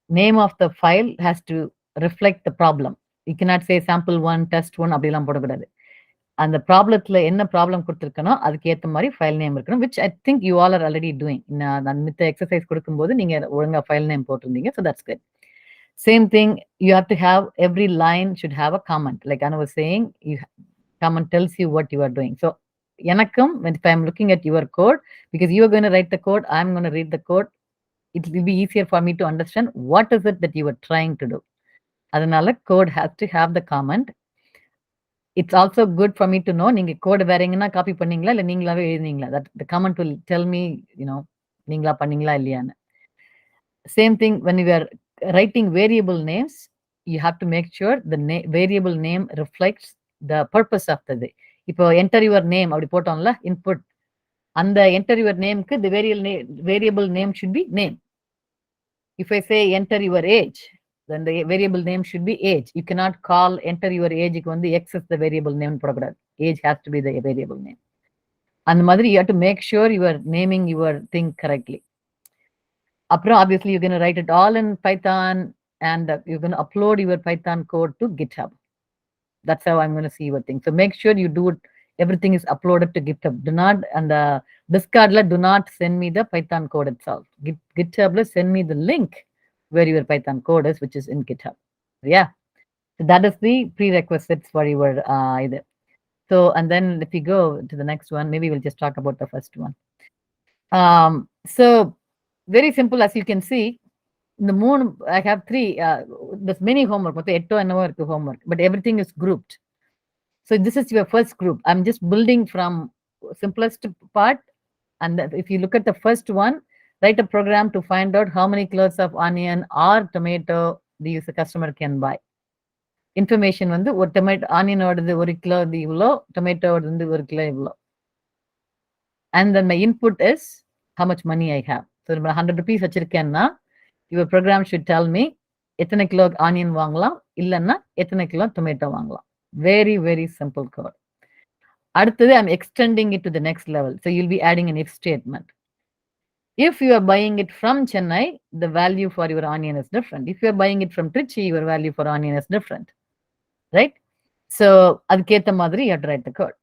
Speaker 4: Name of the file has to reflect the problem. You cannot say sample1, test1 அப்படிலாம் போடக்கூடாது. அந்த ப்ராப்ளத்துல என்ன problem கொடுத்துருக்கனோ அதுக்கு ஏற்ற மாதிரி file name இருக்கணும், which I think you all are already doing. நான் மித்த எக்ஸசைஸ் கொடுக்கும்போது நீங்க ஒழுங்கா ஃபைல் நேம் போட்டிருந்தீங்க, so that's good. Same thing, you have to have every line should have a comment. Like Anna was saying, comment tells you what you are doing. So எனக்கும் if I'm looking at your code, because you are going to write the code, I'm going to read the code, it will be easier for me to understand what is it that you are trying to do. அதனால code has to have the comment. It's also good for me to know நீங்க code வேற எங்கனா copy பண்ணீங்களா இல்ல நீங்களாவே எழுதினீங்களா. That the comment will tell me, நீங்களா பண்ணீங்களா இல்லையான்னு. Same thing when you are writing variable names, you have to make sure the variable name reflects the purpose of the day. இப்போ enter your name அப்படி போட்டோம்ல input, அந்த enter your nameக்கு the variable name should be name. If I say enter your age, then the variable name should be age. You cannot call enter your age x is the variable name. Age has to be the variable name. And the you have to make sure you are naming your thing correctly. Obviously, you're going to write it all in Python and you're going to upload your Python code to GitHub. That's how I'm going to see your thing. So make sure you do it. Everything is uploaded to GitHub. Do not, and the Discord, do not send me the Python code itself. GitHub, send me the link where your Python code is, which is in GitHub. Yeah, so that is the prerequisites for your either. So, and then if you go to the next one, maybe we'll just talk about the first one. So very simple, as you can see. In the moon, I have 3. There's many homework, homework, but everything is grouped. So this is your first group. I'm just building from simplest part, and if you look at the first one, write a program to find out how many kilos of onion or tomato the customer can buy. Information or tomato onion or the 1 kilo ivlo, tomato or the 1 kilo ivlo. And then my input is how much money I have. So 100 rupees vachirkenna, your program should tell me எத்தனை kilo onion வாங்கலாம், இல்லைன்னா எத்தனை kilo tomato வாங்கலாம். Very, very simple code. அடுத்தது I'm extending it to the next level. So you'll be adding an if statement. If you are buying it from Chennai, the value for your onion is different. If you are buying it from Trichy, your value for onion is different, right? So aduketa madri you have to write the code.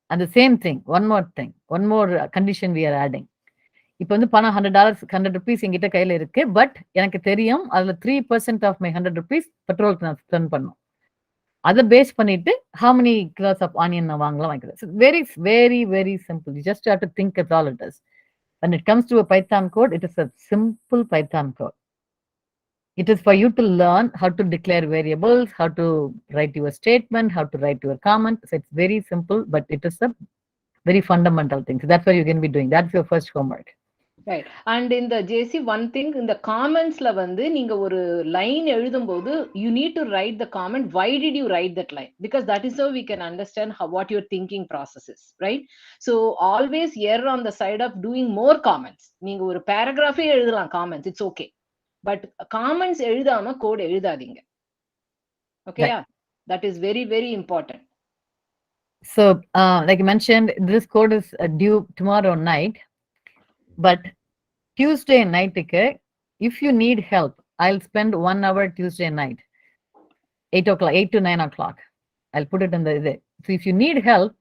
Speaker 4: And the same thing, one more condition we are adding. இப்போ வந்து பணம் $100 100 என்கிட்ட கையில இருக்கு, but எனக்கு தெரியும் அதுல 3% of my 100 rupees பெட்ரோலுக்கு நான் ஸ்பெண்ட் பண்ணும். அதை பேஸ் பண்ணிட்டு how many kilos of onion நான் வாங்கலாம். Very very very simple. You just have to think that's all it is. When it comes to a Python code, it is a simple Python code. It is for you to learn how to declare variables, how to write your statement, how to write your comment. So it's very simple, but it is a very fundamental thing. So that's what you can be doing. That's your first homework.
Speaker 3: Right. And in the JC, one thing in the comments la vandu neenga oru line எழுதும்போது you need to write the comment. Why did you write that line? Because that is how we can understand how what your thinking process is, right? So always err on the side of doing more comments. நீங்க ஒரு paragraph எழுதலாம் comments, it's okay. But comments எழுதாம code எழுதாதீங்க. Okay,
Speaker 4: Right.
Speaker 3: yeah? That is very very important.
Speaker 4: So like I mentioned, this code is due tomorrow night. But Tuesday night, if you need help, I'll spend 1 hour Tuesday night, 8 to 9 o'clock. I'll put it in the. So if you need help,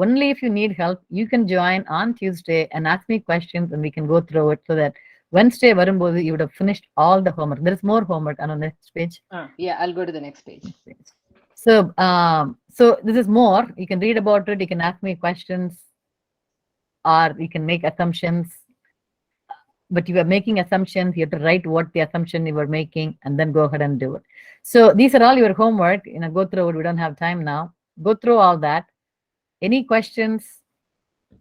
Speaker 4: only if you need help, you can join on Tuesday and ask me questions and we can go through it so that Wednesday, varumbodhu, you would have finished all the homework. There is more homework on the next page.
Speaker 3: Yeah, I'll go to the next page.
Speaker 4: So, so this is more. You can read about it. You can ask me questions, or you can make assumptions. But you are making assumptions, you have to write what the assumption you were making and then go ahead and do it. So these are all your homework. Go through it. We don't have time now. Go through all that. Any questions,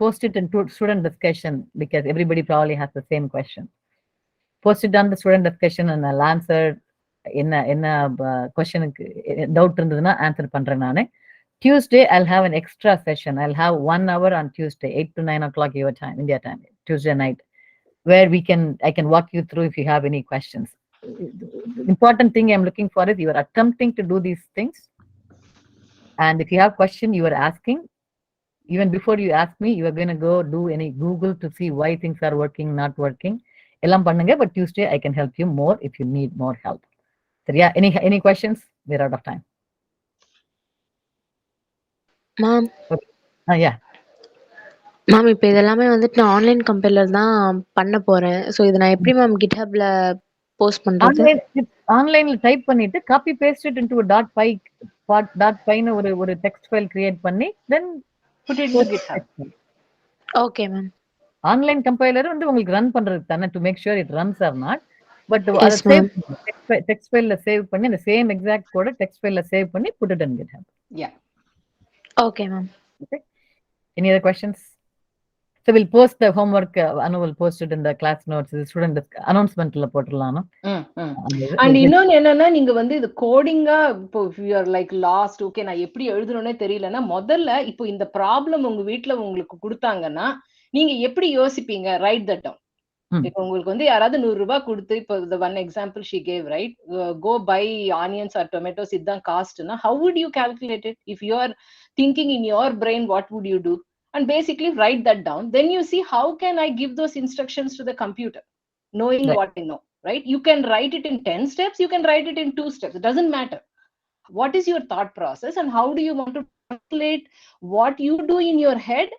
Speaker 4: post it into student discussion because everybody probably has the same question. Post it on the student discussion and I'll answer in a question doubt irundhuna answer pandren nanu. Tuesday I'll have an extra session. I'll have 1 hour on Tuesday, 8 to 9 o'clock your time, India time, Tuesday night, where I can walk you through if you have any questions. The important thing I'm looking for is you are attempting to do these things. And if you have question you are asking, even before you ask me, you are going to go do any Google to see why things are working, not working. Ellam pannunga, but Tuesday I can help you more if you need more help. So yeah, any questions? We're out of time.
Speaker 5: Ma'am.
Speaker 4: Yeah.
Speaker 5: Ma'am இப்போ இதெல்லாமே வந்துட்டு நான் online கம்பெனில தான் பண்ண போறேன். So இதை நான் எப்படி மேம் GitHubல போஸ்ட் பண்றது?
Speaker 4: ஆன்லைன்ல டைப் பண்ணிட்டு copy paste it into .py னு ஒரு டெக்ஸ்ட் ஃபைல் கிரியேட் பண்ணி then
Speaker 3: Put it in GitHub.
Speaker 5: Okay ma'am.
Speaker 4: Online compiler வந்து உங்களுக்கு ரன் பண்றதுக்கு தானே, to make sure it runs or not. But
Speaker 5: Yes, ma'am.
Speaker 4: Text ஃபைல்ல சேவ் பண்ணி அந்த சேம் எக்ஸாக்ட் கோட டெக்ஸ்ட் ஃபைல்ல சேவ் பண்ணி put it in GitHub.
Speaker 3: Yeah.
Speaker 5: Okay ma'am.
Speaker 4: Okay. Any other questions? So we'll post the homework. Anu will post it in the class notes. The student announcement la potralana.
Speaker 3: And இன்னொன்னு என்னன்னா, நீங்க வந்து இது கோடிங்கா இப்போ you are like lost, okay நான் எப்படி எழுதணும்னே தெரியலன்னா, முதல்ல இப்போ இந்த ப்ராப்ளம் உங்க வீட்ல உங்களுக்கு கொடுத்தாங்கன்னா நீங்க எப்படி யோசிப்பீங்க? Write that down. இப்போ உங்களுக்கு வந்து யாராவது 100 ரூபாய் கொடுத்து, இப்போ the one example she gave, right, go buy onions or tomatoes, இதுதான் காஸ்ட்னா how would you calculate it? If you are thinking in your brain, what would you do? And basically write that down. Then you see how can I give those instructions to the computer, knowing
Speaker 4: Right.
Speaker 3: what I know, right? You can write it in 10 steps, you can write it in 2 steps. It doesn't matter. What is your thought process and how do you want to translate what you do in your head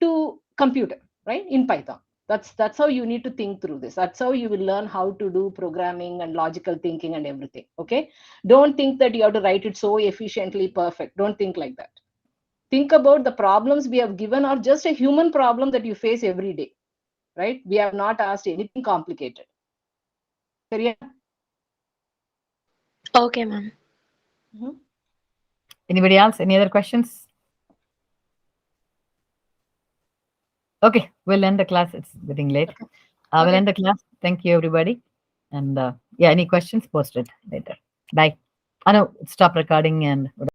Speaker 3: to computer, right? In Python. That's how you need to think through this. That's how you will learn how to do programming and logical thinking and everything. Okay. Don't think that you have to write it so efficiently perfect. Don't think like that. Think about the problems we have given are just a human problem that you face every day, right? We have not asked anything complicated. சரியா?
Speaker 5: Okay ma'am.
Speaker 4: Anybody else? Any other questions? Okay, we'll end the class. It's getting late. We'll end the class. Thank you, everybody. And yeah, any questions? Post it later. Bye. Anu, stop recording and.